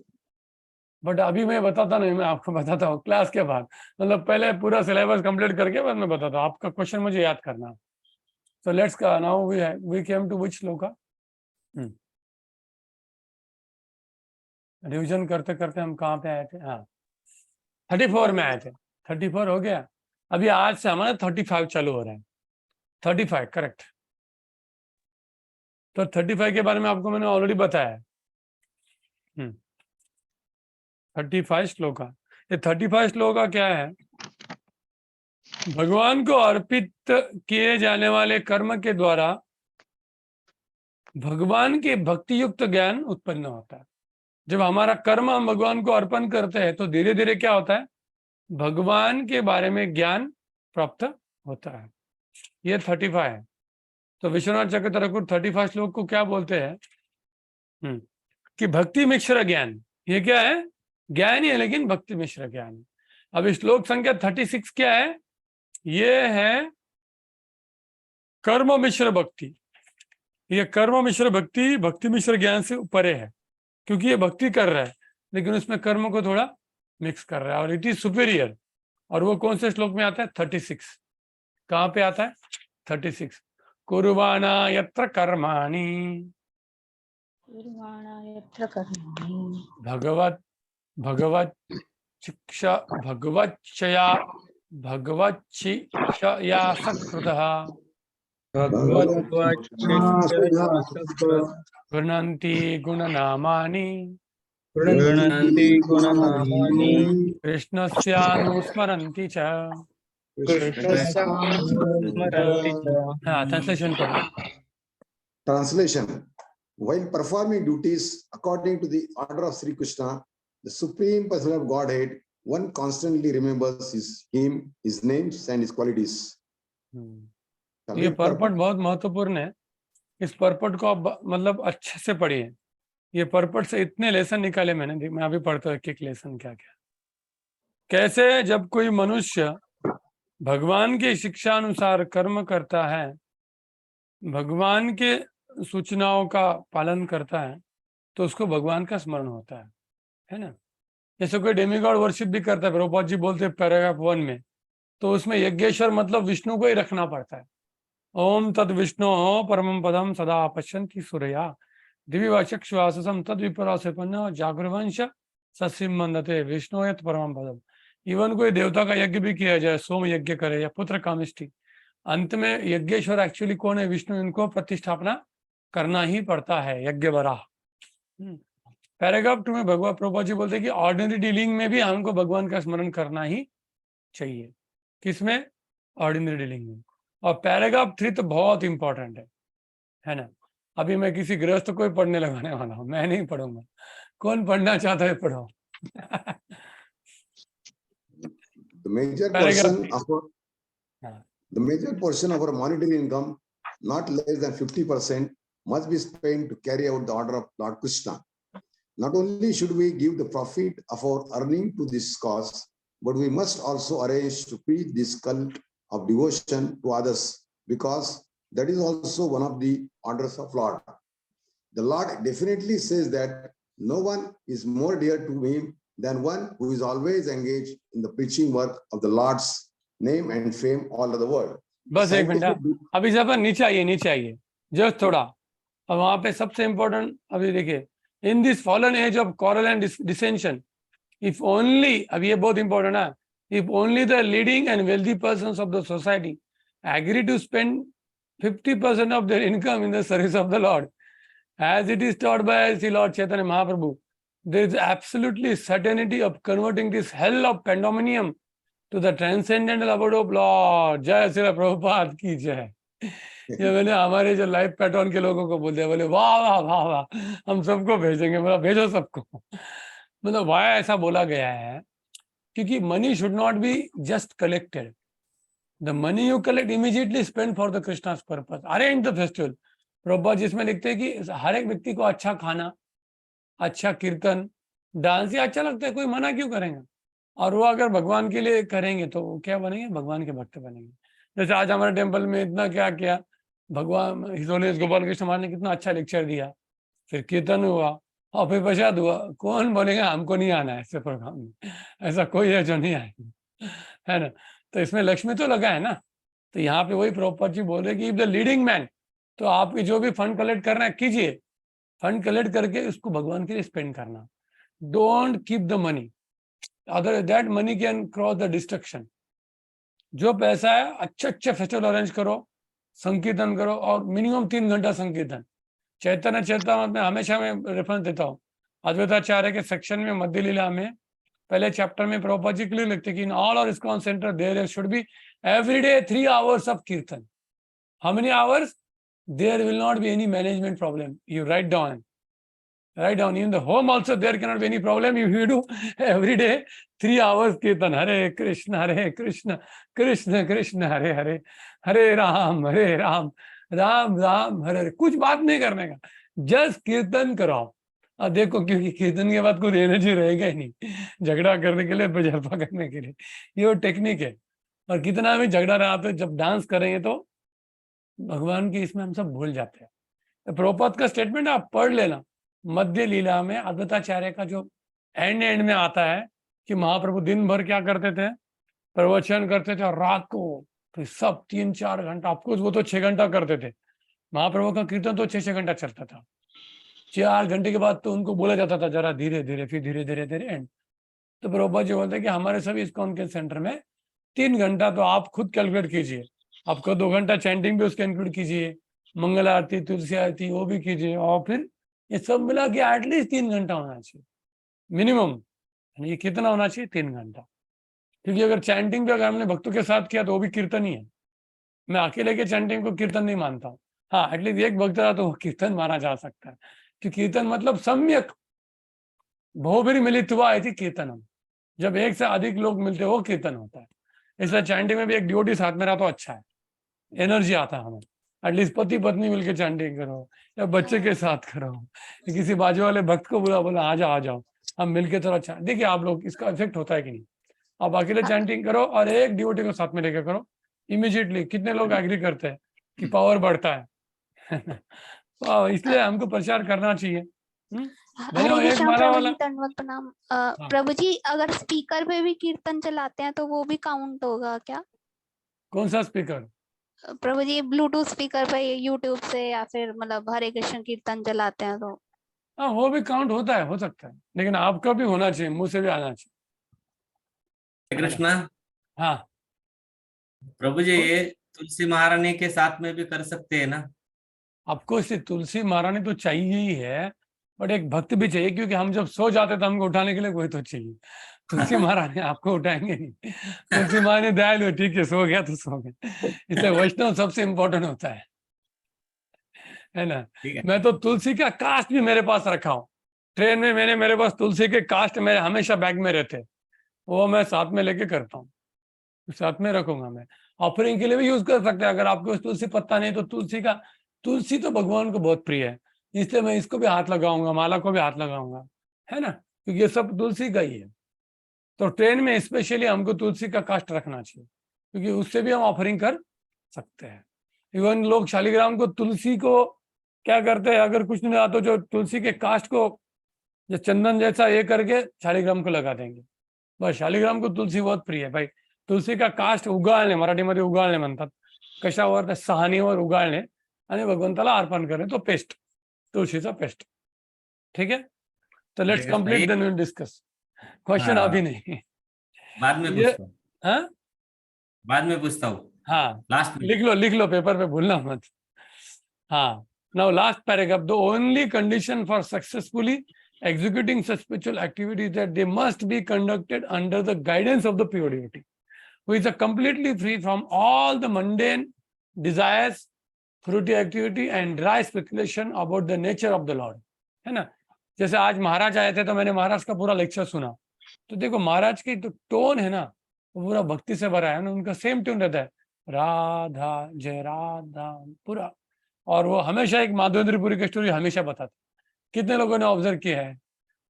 बट अभी मैं बताता नहीं, मैं आपको बताता हूँ क्लास के बाद, मतलब पहले पूरा सिलेबस कंप्लीट करके बाद मैं बताता हूँ। आपका क्वेश्चन मुझे याद करना। So let's now we came to which shloka. Revision करते करते हम कहाँ पे आए थे? हाँ 34 में आए थे। 34 हो गया। अभी आज से हमारा 35 चालू हो रहा है। 35 करेक्ट। तो 35 के बारे में आपको मैंने ऑलरेडी बताया। 35 श्लोका। ये 35 श्लोका क्या है? भगवान को अर्पित किए जाने वाले कर्म के द्वारा भगवान के भक्ति युक्त ज्ञान उत्पन्न होता है। जब हमारा कर्म हम भगवान को अर्पण करते हैं तो धीरे धीरे क्या होता है? भगवान के बारे में ज्ञान प्राप्त होता है। ये 35 है। तो विश्वनाथ चक्रवर्ती ठाकुर 35 श्लोक को क्या बोलते हैं? कि भक्ति मिश्र ज्ञान। ये क्या है? ज्ञान ही है, लेकिन भक्ति मिश्र ज्ञान। अब श्लोक संख्या 36 क्या है? ये है कर्म मिश्र भक्ति। ये कर्म मिश्र भक्ति भक्ति मिश्र ज्ञान से ऊपर है, क्योंकि ये भक्ति कर रहा है लेकिन उसमें कर्म को थोड़ा मिक्स कर रहा है, और इट इज सुपीरियर। और वो कौन से श्लोक में आता है? 36। कहाँ पे आता है? 36। कुर्वाणा यत्र कर्माणि भगवत भगवत शिक्षा भगवच्चया भगवच्चिया सत्कृतः गृह्णन्ति गुणनामानि कृष्णस्यानुस्मरन्ति च। ट्रांसलेशन करो। Translation. While performing duties according to the order of Sri Krishna, the Supreme Person of Godhead, one constantly remembers his names and his qualities. ये पर्पट बहुत महत्वपूर्ण है। इस पर्पट को आप मतलब अच्छे से पढ़िए। ये पर्पट से इतने लेसन निकाले मैंने, मैं अभी पढ़ता हूँ एक लेसन क्या क्या। कैसे जब कोई मनुष्य भगवान के शिक्षा अनुसार कर्म करता है, भगवान के सूचनाओं का पालन करता है, तो उसको भगवान का स्मरण होता है ना। जैसे कोई डेमीगॉड वर्शिप भी करता है, प्रभुपाद जी बोलते हैं पैराग्राफ 1 में, तो उसमें यज्ञेश्वर मतलब विष्णु को ही रखना पड़ता है। ओम तद विष्णु परमं पदम सदा पश्यन्ति सूरया दिव्यचक्षुषम तद विपरासपन्न जागृवंश ससिम मंदते विष्णुयत परमं पदम। इवन कोई देवता का यज्ञ भी किया जाए, सोम यज्ञ करे या पुत्र कामिष्टि, अंत में यज्ञेश्वर एक्चुअली कौन है? विष्णु। इनको प्रतिष्ठापना करना ही पड़ता है, यज्ञ वराह। पैराग्राफ 2 में भगवान प्रभुपाद जी बोलते हैं कि ऑर्डिनरी डीलिंग में भी हमको भगवान का स्मरण करना ही चाहिए। किसमें? ऑर्डिनरी डीलिंग में। और पैराग्राफ 3 तो बहुत इंपॉर्टेंट है ना। अभी मैं किसी गृहस्थ को ही पढ़ने लगाने वाला हूँ, मैं नहीं पढ़ूंगा। कौन पढ़ना चाहता है पढ़ो। The major portion of our monetary income, not less than 50%, must be spent to carry out the order of Lord Krishna. Not only should we give the profit of our earning to this cause, but we must also arrange to preach this cult of devotion to others, because that is also one of the orders of Lord. The Lord definitely says that no one is more dear to him than one who is always engaged in the preaching work of the Lord's name and fame all over the world. बस एक मिनट, अभी सब नीचे आइए जस्ट थोड़ा। अब वहां पे सबसे इंपॉर्टेंट अभी देखिए, in this fallen age of quarrel and dissension, if only, अब ये बहुत इंपॉर्टेंट है, if only the leading and wealthy persons of the society agree to spend 50% of their income in the service of the Lord, as it is taught by Sri Lord Chaitanya Mahaprabhu, there is absolutely certainty of converting this hell of pandemonium to the transcendental abode of Lord. जय श्री प्रभुपाद की जय। ये मैंने हमारे जो लाइफ पैटर्न के लोगों को बोल दिया, बोले वाह वाह वाह वाह, हम सबको भेजेंगे, बोला भेजो सबको। मतलब वाह ऐसा बोला गया है क्योंकि money should not be just collected, the money you collect immediately spend for the Krishna's purpose, arrange the festival. Prabhupada जिसमें लिखते हैं कि हर एक व्यक्ति को अच्छा खाना, अच्छा कीर्तन, डांस ही अच्छा लगता है, कोई मना क्यों करेंगे? और वो अगर भगवान के लिए करेंगे तो वो क्या बनेंगे? भगवान के भक्त बनेंगे। जैसे आज हमारे टेम्पल में इतना क्या किया, भगवान हिज होलीनेस गोपाल कृष्ण महाराज ने कितना अच्छा लेक्चर दिया, फिर कीर्तन हुआ और फिर प्रसाद हुआ। कौन बोलेगा हमको नहीं आना है ऐसे प्रोग्राम में? ऐसा कोई है जो नहीं आएगा, है ना? तो इसमें लक्ष्मी तो लगा है ना। तो यहाँ पे वही प्रॉपर जी बोल रहे कि इफ द लीडिंग मैन, तो आपके जो भी फंड कलेक्ट करना है कीजिए, फंड कलेक्ट करके उसको भगवान के लिए स्पेंड करना। Don't keep the money, other that money can cross the destruction. जो पैसा है अच्छे अच्छे फेस्टिवल अरेंज करो, संकीर्तन करो, और मिनिमम 3 घंटा संकीर्तन। चैतन्य चेतावनी में हमेशा मैं रेफरेंस देता हूँ, अद्वैताचार्य के सेक्शन में मध्य लीला में पहले चैप्टर में प्रभुपाद जी क्लियर लिखते कि इन ऑल और ISKCON center there should be every day 3 hours of kirtan. How many hours? There will not be any management problem, you write down in the home also there cannot be any problem if you do every day 3 hours kirtan, Hare Krishna Krishna Krishna Hare Hare, Hare Ram Ram Ram Hare Hare। कुछ बात नहीं करने का, जस्ट कीर्तन कराओ। अब देखो, क्योंकि कीर्तन के बाद कुछ एनर्जी रहेगा ही नहीं झगड़ा करने के लिए, बजरपा करने के लिए। ये वो टेक्निक है। और कितना भी झगड़ा रहा तो जब डांस करेंगे तो भगवान की इसमें हम सब भूल जाते हैं। तो प्रभुपाद का स्टेटमेंट आप पढ़ लेना, मध्य लीला में अद्वैताचार्य का जो एंड में आता है कि महाप्रभु दिन भर क्या करते थे? प्रवचन करते थे, और रात को तो सब 3-4 घंटा, आपको वो तो 6 घंटा करते थे। महाप्रभु का कीर्तन तो 6-6 घंटा चलता था। 4 घंटे के बाद तो उनको बोला जाता था जरा धीरे धीरे, फिर धीरे धीरे धीरे एंड। तो प्रभुपाद जी बोलते कि हमारे सभी इस्कॉन के सेंटर में 3 घंटा तो आप खुद कैलकुलेट कीजिए, आपको 2 घंटा चैंटिंग भी उसके इंक्लूड कीजिए, मंगल आरती, तुलसी आरती वो भी कीजिए, और फिर ये सब मिला के एटलीस्ट 3 घंटा होना चाहिए मिनिमम। ये कितना होना चाहिए? 3 घंटा। क्योंकि अगर चैंटिंग भी अगर हमने भक्तों के साथ किया तो वो भी कीर्तन ही है। मैं अकेले के चैंटिंग को कीर्तन नहीं मानता हूँ। हाँ, एटलीस्ट एक भक्त रहा तो वो कीर्तन माना जा सकता है, क्योंकि कीर्तन मतलब सम्यक बहुबरी मिलित्वा इति कीर्तनम, जब एक से अधिक लोग मिलते हैं वो कीर्तन होता है। इसलिए चैंटिंग में भी एक ड्यूटी साथ में रहा तो अच्छा है, एनर्जी आता है हमें। एटलीस्ट पति पत्नी मिलकर चैंटिंग करो, या बच्चे के साथ करो, या किसी बाजू वाले भक्त को बोला आ जाओ हम मिलके थोड़ा अच्छा। देखिए आप लोग, इसका इफेक्ट होता है कि नहीं? आप अकेले चैंटिंग करो और एक ड्यूटी को साथ में लेकर करो, इमीडिएटली कितने लोग एग्री करते हैं कि पावर बढ़ता है। इसलिए हमको प्रचार करना चाहिए। हरे एक माला वाला दंडवत प्रणाम। प्रभु जी, अगर स्पीकर पे भी कीर्तन चलाते हैं तो वो भी काउंट होगा क्या? कौन सा स्पीकर? प्रभु जी, ब्लूटूथ स्पीकर पे यूट्यूब से या फिर मतलब हरे कृष्ण कीर्तन चलाते हैं तो? हाँ, वो भी काउंट होता है, हो सकता है, लेकिन आपका भी होना चाहिए, मुंह से भी आना चाहिए। कृष्णा, हाँ प्रभु जी ये तुलसी महारानी के साथ में भी कर सकते हैं ना? आपको इसे तुलसी महारानी तो चाहिए ही है, बट एक भक्त भी चाहिए, क्योंकि हम जब सो जाते तो हमको उठाने के लिए कोई तो चाहिए। तुलसी महारानी आपको उठाएंगे नहीं। तुलसी महारानी दयालु है, ठीक है, सो गया तो सो गया। इसलिए वैष्णव सबसे इम्पोर्टेंट होता है ना? मैं तो तुलसी का कास्ट भी मेरे पास रखा हूँ। ट्रेन में मेरे पास तुलसी के कास्ट मेरे हमेशा बैग में रहते, वो मैं साथ में लेके करता हूँ, साथ में रखूंगा। मैं ऑफरिंग के लिए भी यूज कर सकते हैं। अगर आपके पास तुलसी पत्ता नहीं तो तुलसी तो भगवान को बहुत प्रिय है, इसलिए मैं इसको भी हाथ लगाऊंगा, माला को भी हाथ लगाऊंगा, है ना, क्योंकि ये सब तुलसी का ही है। तो ट्रेन में स्पेशली हमको तुलसी का कास्ट रखना चाहिए, क्योंकि उससे भी हम ऑफरिंग कर सकते हैं। इवन लोग शालिग्राम को, तुलसी को क्या करते हैं, अगर कुछ नहीं आता तो जो तुलसी के कास्ट को जो चंदन जैसा ये करके शालिग्राम को लगा देंगे। बस शालिग्राम को तुलसी बहुत प्रिय है भाई। तुलसी का कास्ट उगाळणे, मराठीमध्ये उगाळणे म्हणतात, कशावर? सहानीवर उगाळणे आणि भगवंताला अर्पण करणे, तो पेस्ट, तुळशीचा पेस्ट। ठीक है, तो let's complete then we will discuss. Question अभी नहीं, बाद में पूछता हूँ। हाँ बाद में पूछता हूँ। हाँ, लास्ट में लिख लो पेपर पे, भूलना मत। हाँ, now last paragraph, the only condition for successfully executing such spiritual activities that they must be conducted under the guidance of the pure devotee, who is completely free from all the mundane desires fruity activity and dry speculation about the nature of the lord, है ना। जैसे आज महाराज आए थे तो मैंने महाराज का पूरा लेक्चर सुना, तो देखो महाराज की तो टोन है ना वो पूरा भक्ति से भरा है ना, उनका सेम ट्यून रहता है, राधा जय राधा पूरा, और वो हमेशा एक माधवेंद्रपुरी की स्टोरी हमेशा बताते। कितने लोगों ने ऑब्जर्व किया है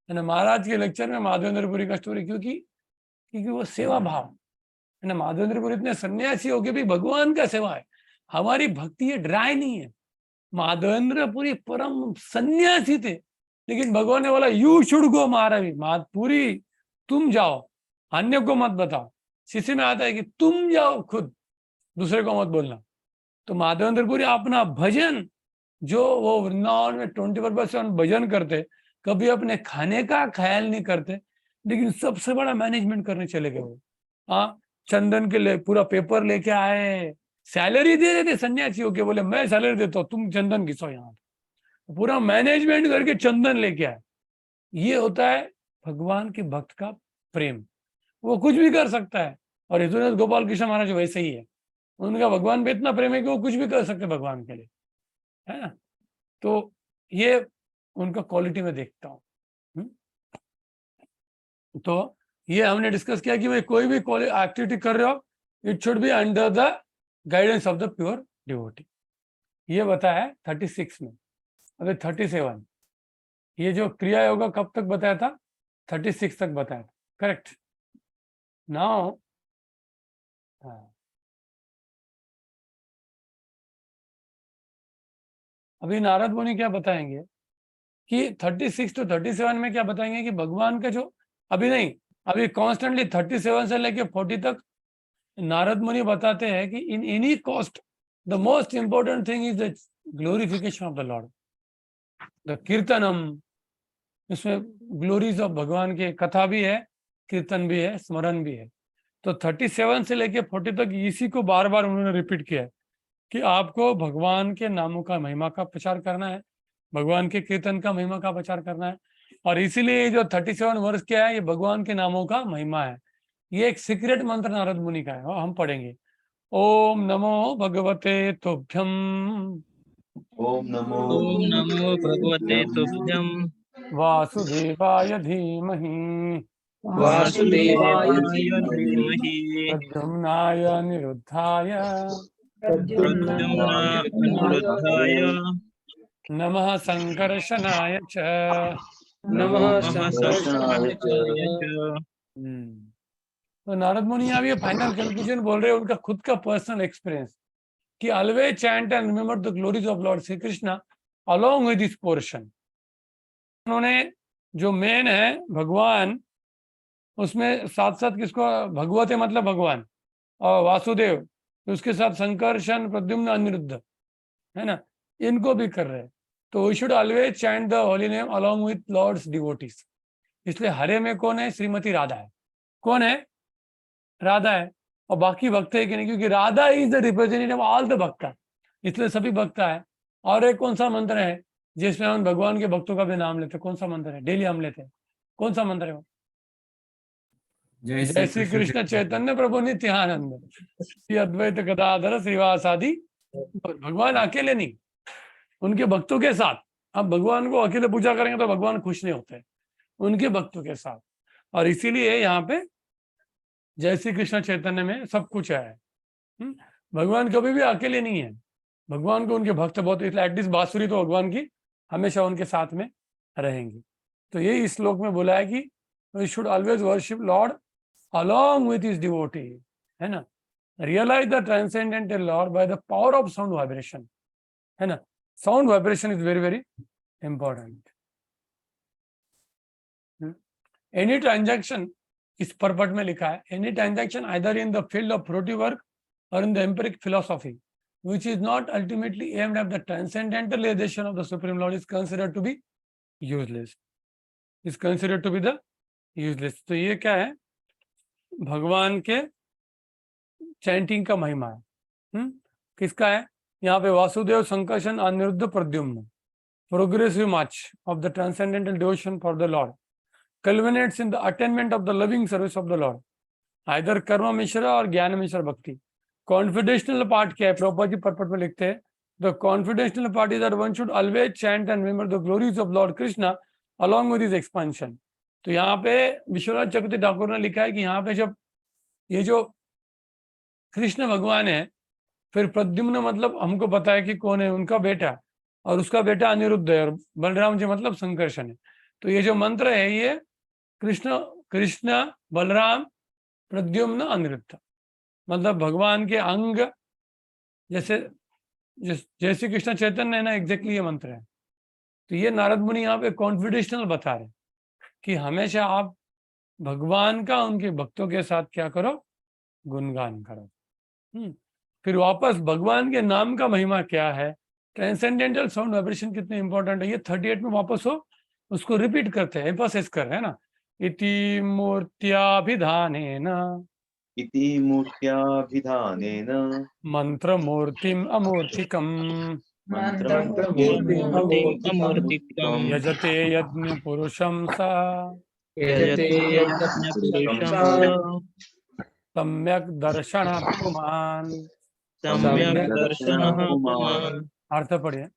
ना महाराज के लेक्चर में माधवेंद्रपुरी का स्टोरी, क्योंकि वो सेवा भाव है ना। माधवेंद्रपुरी इतने सन्यासी हो के भी भगवान का सेवा है, हमारी भक्ति ये ड्राई नहीं है। माधवेंद्रपुरी परम सन्यासी थे, लेकिन भगवान ने बोला यू शुड गो महाराज, माधपुरी तुम जाओ, अन्य को मत बताओ। शिष्य में आता है कि तुम जाओ खुद, दूसरे को मत बोलना। तो माधवेंद्रपुरी अपना भजन जो वो वृंदावन में 24/7 भजन करते, कभी अपने खाने का ख्याल नहीं करते, लेकिन सबसे बड़ा मैनेजमेंट करने चले गए वो। हाँ, चंदन के लिए पूरा पेपर लेके आए, सैलरी दे रहे थे सन्यासियों के, बोले मैं सैलरी देता हूँ तुम चंदन घिसो यहाँ, पूरा मैनेजमेंट करके चंदन लेके आए। ये होता है भगवान के भक्त का प्रेम, वो कुछ भी कर सकता है। और यदुनाथ गोपाल कृष्ण महाराज वैसे ही है, उनका भगवान पे इतना प्रेम है कि वो कुछ भी कर सकते हैं भगवान के लिए, है ना। तो ये उनका क्वालिटी में देखता हूँ। तो ये हमने डिस्कस किया कि भाई कोई भी एक्टिविटी कर रहे हो, it should be under the guidance of the pure devotee. ये बताया 36 में। अभी 37 ये जो क्रिया योगा कब तक बताया था, 36 तक बताया था, करेक्ट। नाउ अभी नारद मुनि क्या बताएंगे कि 36 to 37 में क्या बताएंगे कि भगवान का जो अभी कॉन्स्टेंटली 37 से लेके 40 तक नारद मुनि बताते हैं कि in any cost the most important thing is the glorification of the lord, the kirtanam. इसमें ग्लोरीज ऑफ भगवान के कथा भी है, कीर्तन भी है, स्मरण भी है। तो 37 से लेके 40 तक इसी को बार बार उन्होंने रिपीट किया है कि आपको भगवान के नामों का महिमा का प्रचार करना है, भगवान के कीर्तन का महिमा का प्रचार करना है। और इसीलिए जो 37 वर्ष क्या है, ये भगवान के नामों का महिमा है। ये एक सीक्रेट मंत्र नारद मुनि का है, और हम पढ़ेंगे। ओम नमो भगवते तुभ्यम, ओम नमो भगवते तुभ्यम, वासुदेवाय धीमहि, वासुदेवाय धीमहि, प्रद्युम्नाय निरुद्धाय, प्रद्युम्नाय अनिरुद्धाय, नमः संकर्षणाय च, नमः संकर्षणाय च। तो नारद मुनि अब ये फाइनल कंक्लूजन बोल रहे हैं, उनका खुद का पर्सनल एक्सपीरियंस कि always chant and remember the glories of Lord Shri Krishna along with this portion. उन्होंने जो मेन है भगवान, उसमें साथ साथ किसको, भगवते मतलब भगवान, और वासुदेव, तो उसके साथ संकर्षण, प्रद्युम्न, अनिरुद्ध, है ना, इनको भी कर रहे हैं। तो we should always chant the holy name along with Lord's devotees. इसलिए हरे में कौन है, श्रीमती राधा है। कौन है, राधा है। और बाकी भक्त है कि नहीं, क्योंकि Radha is the representative of all the भक्ता, इसलिए सभी भक्ता है। और एक कौन सा मंत्र है जिसमें हम भगवान के भक्तों का भी नाम लेते हैं, कौन सा मंत्र है, डेली हम लेते हैं, कौन सा मंत्र है वो? जय श्री कृष्ण चैतन्य प्रभु नित्यानंद, श्री अद्वैत गदाधर श्रीवासादि। भगवान अकेले नहीं, उनके भक्तों के साथ। अब भगवान को अकेले पूजा करेंगे तो भगवान खुश नहीं होते, उनके भक्तों के साथ। और इसीलिए यहाँ पे जय श्री कृष्ण चैतन्य में सब कुछ है। भगवान कभी भी अकेले नहीं है, भगवान को उनके भक्त बहुत, इसलिए एटलीस्ट बांसुरी तो भगवान की हमेशा उनके साथ में रहेंगी। तो यही इस श्लोक में बोला है कि we should always worship Lord along with his devotee, है ना। Realize the transcendental Lord by the power of sound vibration, है ना। Sound vibration is very very important. Any transaction, इस परपट में लिखा है, any transaction either in the field of fruity work or in the empiric philosophy, which is not ultimately aimed at the transcendental realization of the Supreme Lord, is considered to be useless. Is considered to be the useless. तो ये क्या है, भगवान के चैंटिंग का महिमा है। किसका है यहाँ पे, Vasudeva, Sankarshana, Aniruddha, Pradyumna. Progressive march of the transcendental devotion for the lord culminates in the attainment of the loving service of the Lord, either कर्म मिश्र और ज्ञान मिश्र भक्ति। कॉन्फिडेंशियल पार्ट क्या है, प्रभुपाद जी पर्पट में लिखते हैं The confidential part is that one should always chant and remember the glories of Lord Krishna along with his expansion. तो यहाँ पे विश्वनाथ चक्रवर्ती ठाकुर ने लिखा है कि यहाँ पे जब ये जो कृष्ण भगवान है, फिर प्रद्युम्न मतलब हमको पता है कि कौन है, उनका बेटा, और उसका बेटा अनिरुद्ध है, और बलराम जी मतलब संकर्षण है। तो ये जो मंत्र है ये कृष्ण बलराम प्रद्युम्न अनिरुद्ध, मतलब भगवान के अंग जैसे कृष्ण चैतन्य है ना, एग्जैक्टली ये मंत्र है। तो ये नारद मुनि यहाँ पे कॉन्फिडेंशियल बता रहे कि हमेशा आप भगवान का उनके भक्तों के साथ क्या करो, गुणगान करो। फिर वापस भगवान के नाम का महिमा क्या है, ट्रांसेंडेंटल साउंड वाइब्रेशन कितने इंपॉर्टेंट है, ये 38 में वापस हो उसको रिपीट करते हैं, एम्फसाइज कर रहे हैं ना। इति मूर्त्याभिधानेन इति मूर्त्याभिधानेन मंत्रमूर्तिम् अमूर्तिकम् मंत्रमूर्तिमूर्तिकम् यजते यज्ञ पुरुषं सा यजते यज्ञपुरुषं सम्यक् दर्शनः पुमान्। सम्यक् दर्शनः पुमान्। अर्थ पढ़िए।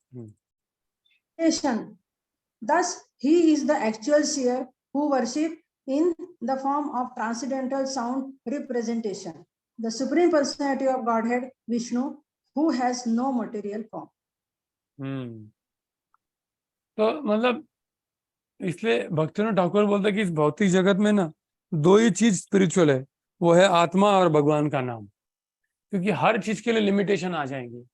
Thus, he is the actual seer who worship in the form of transcendental sound representation, the Supreme Personality of Godhead, Vishnu, who has no material form. तो मतलब इसलिए भक्तिनाथ ठाकुर बोलते हैं कि इस भौतिक जगत में ना दो ही चीज स्पिरिचुअल है, वो है आत्मा और भगवान का नाम। क्योंकि हर चीज के लिए लिमिटेशन आ जाएंगी।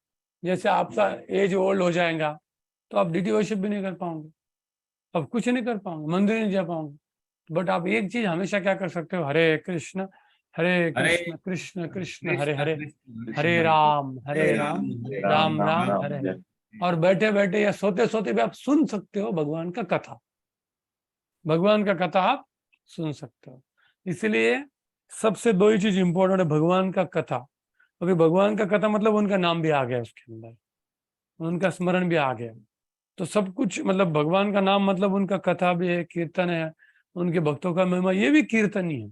जैसे आपका एज ओल्ड हो जाएगा तो आप डीटी वर्शिप भी नहीं कर पाओगे, अब कुछ नहीं कर पाओगे, मंदिर नहीं जा पाओगे, बट आप एक चीज हमेशा क्या कर सकते हो, हरे कृष्ण कृष्ण कृष्ण हरे हरे, हरे राम राम राम हरे हरे। और बैठे बैठे या सोते सोते भी आप सुन सकते हो भगवान का कथा, भगवान का कथा आप सुन सकते हो। इसलिए सबसे दो ही चीज इंपॉर्टेंट है, भगवान का कथा। अभी भगवान का कथा मतलब उनका नाम भी आ गया उसके अंदर, उनका स्मरण भी आ गया, तो सब कुछ मतलब भगवान का नाम मतलब उनका कथा भी है, कीर्तन है, उनके भक्तों का महिमा, ये भी कीर्तन ही है।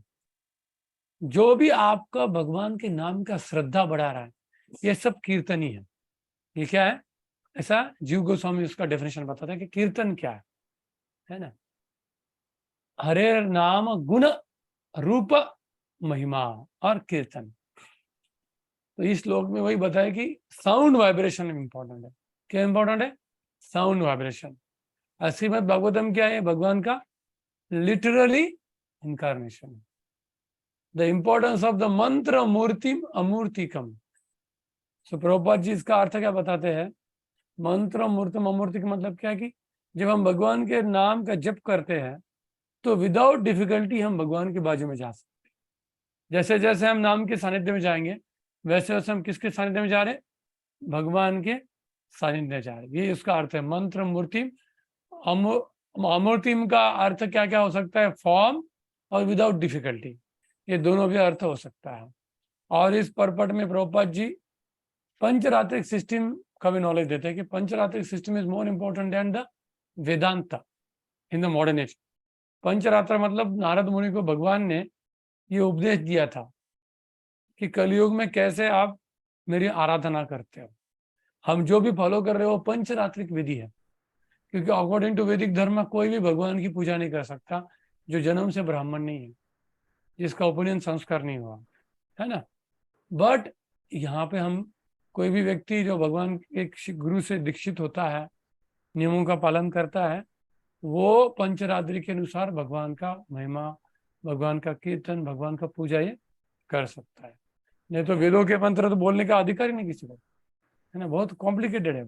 जो भी आपका भगवान के नाम का श्रद्धा बढ़ा रहा है ये सब कीर्तन ही है। ये क्या है, ऐसा जीव गोस्वामी उसका डेफिनेशन बताता है कि कीर्तन क्या है ना, हरे नाम गुण रूप महिमा और कीर्तन। तो इस श्लोक में वही बताया कि साउंड वाइब्रेशन इंपॉर्टेंट है। क्या इंपॉर्टेंट है, साउंड वाइब्रेशन। श्रीमद् भागवतम क्या है, भगवान का literally incarnation. The importance of the मंत्र मूर्तिम अमूर्तिकम। सो प्रभुपाद जी इसका अर्थ क्या बताते हैं, मंत्र मूर्तिम अमूर्तिकम मतलब क्या है कि जब हम भगवान के नाम का जप करते हैं तो विदाउट डिफिकल्टी हम भगवान के बाजू में जा सकते हैं। जैसे जैसे हम नाम के सानिध्य में जाएंगे वैसे वैसे हम किसके सानिध्य में जा रहे हैं, भगवान के सानिध्य में जा रहे हैं। ये उसका अर्थ है मंत्र मूर्तिम अमूर्तिम का अर्थ क्या क्या हो सकता है, फॉर्म और विदाउट डिफिकल्टी, ये दोनों भी अर्थ हो सकता है। और इस परपट में प्रभुपाद जी पंचरात्रिक सिस्टम का भी नॉलेज देते हैं कि pancharatrika system is more important than the Vedanta in the modern age. Pancharatra मतलब नारद मुनि को भगवान ने ये उपदेश दिया था कि कलयुग में कैसे आप मेरी आराधना करते हो। हम जो भी फॉलो कर रहे हो पंचरात्रिक विधि है, क्योंकि अकॉर्डिंग टू वैदिक धर्म कोई भी भगवान की पूजा नहीं कर सकता जो जन्म से ब्राह्मण नहीं है, जिसका उपनयन संस्कार नहीं हुआ है ना। बट यहाँ पे हम कोई भी व्यक्ति जो भगवान के गुरु से दीक्षित होता है, नियमों का पालन करता है, वो पंचरात्रि के अनुसार भगवान का महिमा, भगवान का कीर्तन, भगवान का पूजा ये कर सकता है। नहीं तो वेदों के मंत्र तो बोलने का अधिकार ही नहीं किसी को, है ना, बहुत कॉम्प्लिकेटेड है।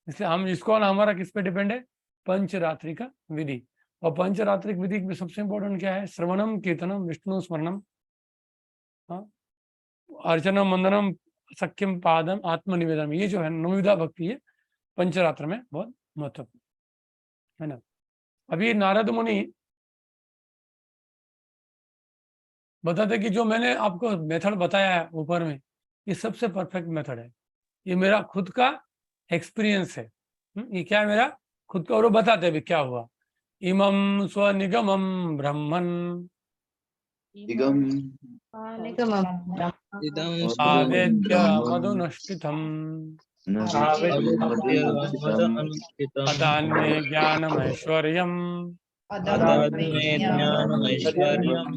इसलिए हम इसको हमारा किस पे डिपेंड है, पंचरात्रि का विधि। और पंचरात्रिक विधि में सबसे इंपॉर्टेंट क्या है, श्रवणम कीर्तनम विष्णु स्मरणम अर्चनम वंदनम सख्यम पादम आत्मनिवेदनम। ये जो है नवविधा भक्ति है पंचरात्र में बहुत महत्वपूर्ण है ना। अभी नारद मुनि बताते कि जो मैंने आपको मेथड बताया है ऊपर में, ये सबसे परफेक्ट मेथड है, ये मेरा खुद का एक्सपीरियंस है। ये क्या है, मेरा खुद का, और वो बताते भी क्या हुआ। इमं स्वनिगमं ब्रह्मन् आवेद्य मधुनष्टितम् न अनुष्ठितम् अदान्ये ज्ञानमैश्वर्यम् अदान्ये ज्ञानमैश्वर्यम्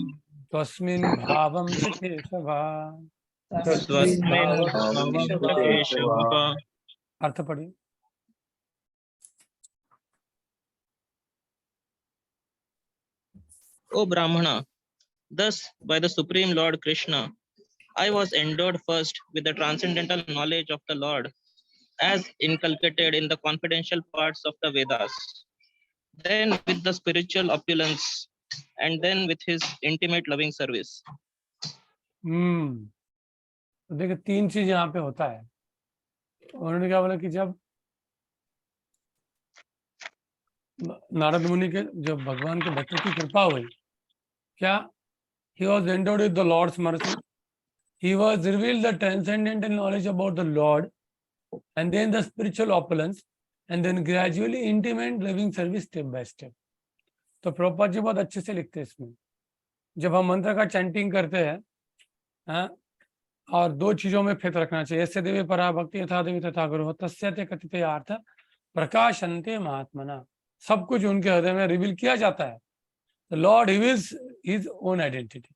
तस्मिन् भावं च केशव। स्वस्मिन् भावं च केशवः। अर्थ पढ़िए। O Brahmana, thus by the Supreme Lord Krishna, I was endowed first with the transcendental knowledge of the Lord as inculcated in the confidential parts of the Vedas, then with the spiritual opulence, and then with his intimate loving service. तो देखिए 3 चीज यहाँ पे होता है। उन्होंने क्या बोला कि जब नारद मुनि के जब भगवान के भक्तों की कृपा हुई, क्या he was endowed with the Lord's mercy, he was revealed the transcendental knowledge about the Lord, and then the spiritual opulence, and then gradually intimate loving service step by step. तो प्रभुपाद जी बहुत अच्छे से लिखते हैं इसमें। जब हम मंत्र का चैंटिंग करते हैं, हाँ, और 2 चीजों में फेथ रखना चाहिए। ऐसे देवी परा भक्ति यथा देवी तथा गुरु तस्यते कथिते अर्थ प्रकाशन्ते महात्मना। सब कुछ उनके हृदय में रिवील किया जाता है। The Lord reveals his own identity।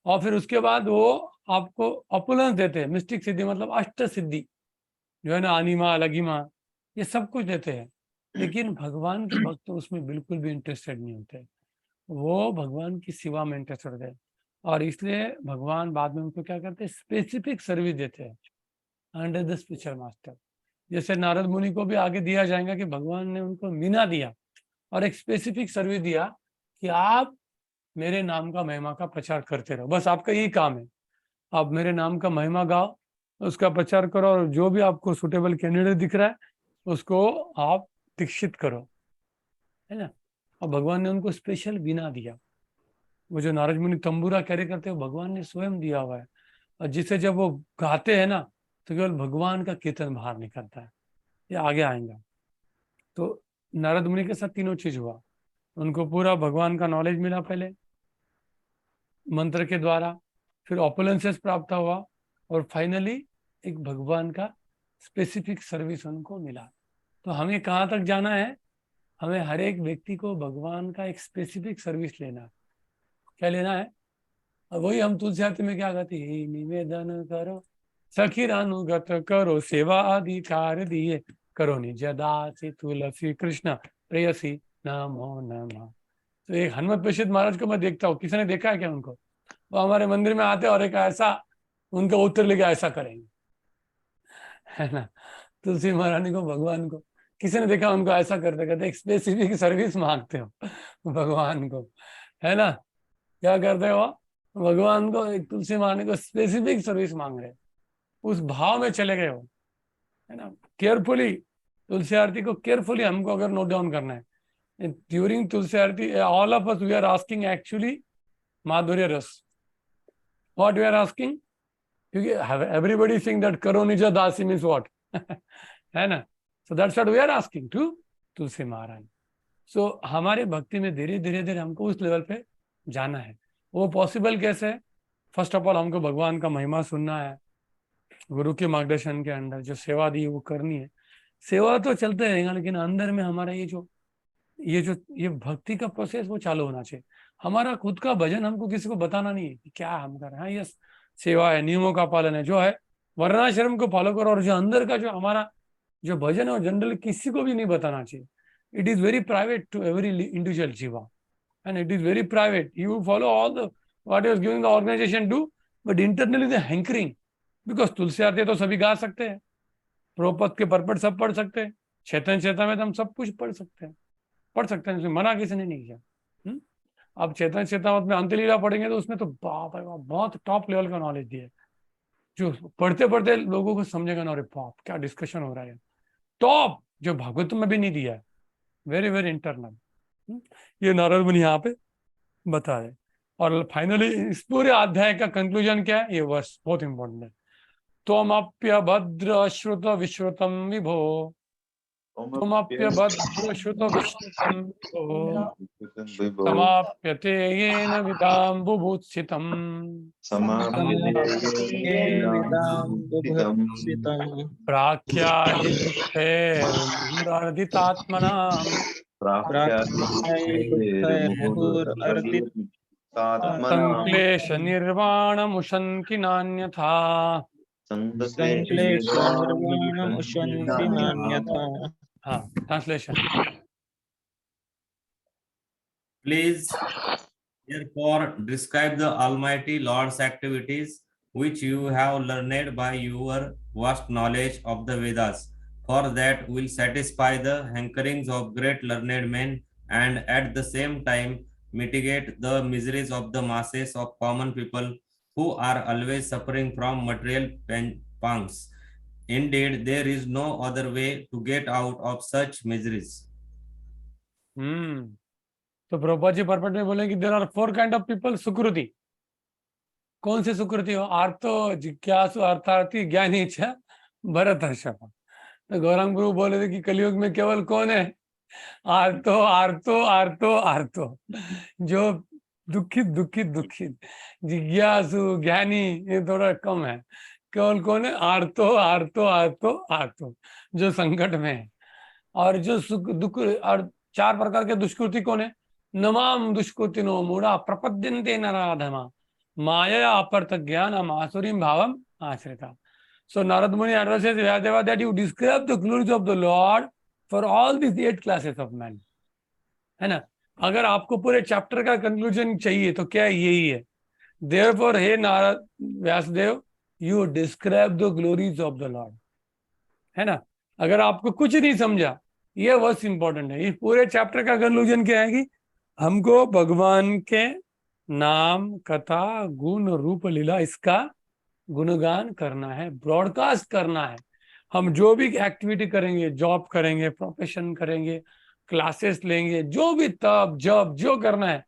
और फिर उसके बाद वो आपको ऑपुलेंस देते हैं। मिस्टिक सिद्धि मतलब अष्ट सिद्धि जो है ना, अनिमा लगिमा, ये सब कुछ देते हैं। लेकिन भगवान के भक्त उसमें बिल्कुल भी इंटरेस्टेड नहीं होते। वो भगवान की सेवा में इंटरेस्टेड होते हैं, और इसलिए भगवान बाद में उनको क्या करते हैं, स्पेसिफिक सर्विस देते हैं अंडर द स्पिरिचुअल मास्टर। जैसे नारद मुनि को भी आगे दिया जाएगा कि भगवान ने उनको मीना दिया और एक स्पेसिफिक सर्विस दिया कि आप मेरे नाम का महिमा का प्रचार करते रहो, बस आपका यही काम है। आप मेरे नाम का महिमा गाओ, उसका प्रचार करो, और जो भी आपको सुटेबल कैंडिडेट दिख रहा है उसको आप दीक्षित करो, है ना। और भगवान ने उनको स्पेशल बीना दिया। वो जो नारद मुनि तंबूरा कैरी करते हैं, भगवान ने स्वयं दिया हुआ है, और जिसे जब वो गाते हैं ना तो केवल भगवान का कीर्तन बाहर निकलता है। ये आगे आएगा। तो नारद मुनि के साथ तीनों चीज हुआ। उनको पूरा भगवान का नॉलेज मिला पहले मंत्र के द्वारा, फिर ऑपुलेंसेस प्राप्त हुआ, और फाइनली एक भगवान का स्पेसिफिक सर्विस उनको मिला। तो हमें कहाँ तक जाना है? हमें हर एक व्यक्ति को भगवान का एक स्पेसिफिक सर्विस लेना है। क्या लेना है? और वही हम तुलसी आरती में क्या कहते हैं, निवेदन करो सखीर अनुगत करो, सेवा अधिकार दिए करो निज दासी तुलसी कृष्ण प्रेयसी नमो नमः। तो एक हनुमत प्रेषित महाराज को मैं देखता हूँ, किसी ने देखा है क्या उनको? वो हमारे मंदिर में आते और एक ऐसा उनका उत्तर लेके ऐसा करेंगे, है ना। तुलसी महारानी को, भगवान को किसी ने देखा उनको ऐसा करते करते? एक स्पेसिफिक सर्विस मांगते हो भगवान को, है ना। क्या करते हो? भगवान को, एक तुलसी महारानी को स्पेसिफिक सर्विस मांग रहे, उस भाव में चले गए हो, है ना। केयरफुली तुलसी आरती को केयरफुली हमको अगर नोट डाउन करना है, during Tulsi aarti all of us we are asking actually madhurya rasa. What we are asking? क्योंकि एवरीबॉडी सिंग दैट करो निज दासी मीन्स व्हाट, है ना। So that's what we are asking to Tulsi Maharani. So हमारे भक्ति में धीरे धीरे धीरे हमको उस लेवल पे जाना है। वो पॉसिबल कैसे है? फर्स्ट ऑफ ऑल हमको भगवान का महिमा सुनना है, गुरु के मार्गदर्शन के अंदर जो सेवा दी वो करनी है। सेवा तो चलते रहेगा, लेकिन अंदर में हमारा ये भक्ति का प्रोसेस वो चालू होना चाहिए। हमारा खुद का भजन हमको किसी को बताना नहीं है कि क्या हम कर रहे हैं। ये सेवा है, नियमों का पालन है, जो है वर्णाश्रम को फॉलो करो, और जो अंदर का जो हमारा जो भजन है वो जनरली किसी को भी नहीं बताना चाहिए। It is very private to every individual jiva, and it is very private. You follow all the what is giving the organization do, but internally the hankering, because तुलसी आरती तो सभी गा सकते हैं, प्रोपद के परपट सब पढ़ सकते हैं, चेतन चेता में तो हम सब कुछ पढ़ सकते हैं, उसमें मना किसी ने नहीं किया। अब चेतन चेतावत में अंतलीला पढ़ेंगे तो उसमें तो बाप रे बाप बहुत टॉप लेवल का नॉलेज दिया है, जो पढ़ते पढ़ते लोगों को समझेगा ना, अरे बाप क्या डिस्कशन हो रहा है, टॉप, जो भागवत में भी नहीं दिया है, वेरी वेरी इंटरनल। ये नारद मुनि यहाँ पे बता रहे। और फाइनली इस पूरे अध्याय का कंक्लूजन क्या है? ये वर्स बहुत इंपॉर्टेंट है। त्वमप्य भद्र श्रुत विश्रुतम विभो तुमप्यभद्रश्रुत विष्णुतं समाप्यते येन विदां बुभुत्सितम् प्राख्याहितैर्मुहुरर्दितात्मनाम् संक्लेश निर्वाणमुशन्ति नान्यथा। हाँ, translation. Please, therefore, describe the Almighty Lord's activities, which you have learned by your vast knowledge of the Vedas, for that will satisfy the hankerings of great learned men, and at the same time mitigate the miseries of the masses of common people who are always suffering from material pangs. Indeed, there is no other way to get out of such miseries. तो प्रभुपाद जी परपट में बोले कि there are 4 kind of people. सुकृति, कौन से सुकृति हो? आर्तो, जिज्ञासु, अर्थार्थी, ज्ञानी, इच्छा, भरत, हर्षभ। तो गौरांग गुरु बोले थे कि कलयुग में केवल कौन है? आर्तो आर्तो आर्तो आर्तो, जो दुखित दुखित दुखित, जिज्ञासु, ज्ञानी ये थोड़ा कम है। केवल कौन है? आर्तो आर्तो आर्तो आर्तो, जो संकट में है। और जो सुख दुख और 4 प्रकार के दुष्कृति कौन है? नमाम दुष्कृतिनो मूढ़ा प्रपद्यन्ते नराधमा माया अपरत ज्ञानम आसुरीम भावम आश्रिता। So Narad Muni addresses Vyadeva that you describe the glories of the Lord for all these 8 classes of men, है ना? अगर आपको पूरे चैप्टर का कंक्लूजन चाहिए तो क्या यही है। Therefore, hey Narad Vyasdev, you describe the glories of the Lord, है ना? अगर आपको कुछ नहीं समझा, ये वर्स इंपॉर्टेंट है। इस पूरे चैप्टर का कंक्लूजन क्या है कि हमको भगवान के नाम, कथा, गुण, रूप, लीला, इसका गुणगान करना है, ब्रॉडकास्ट करना है। हम जो भी एक्टिविटी करेंगे, जॉब करेंगे, प्रोफेशन करेंगे, क्लासेस लेंगे, जो भी तब जब जो करना है,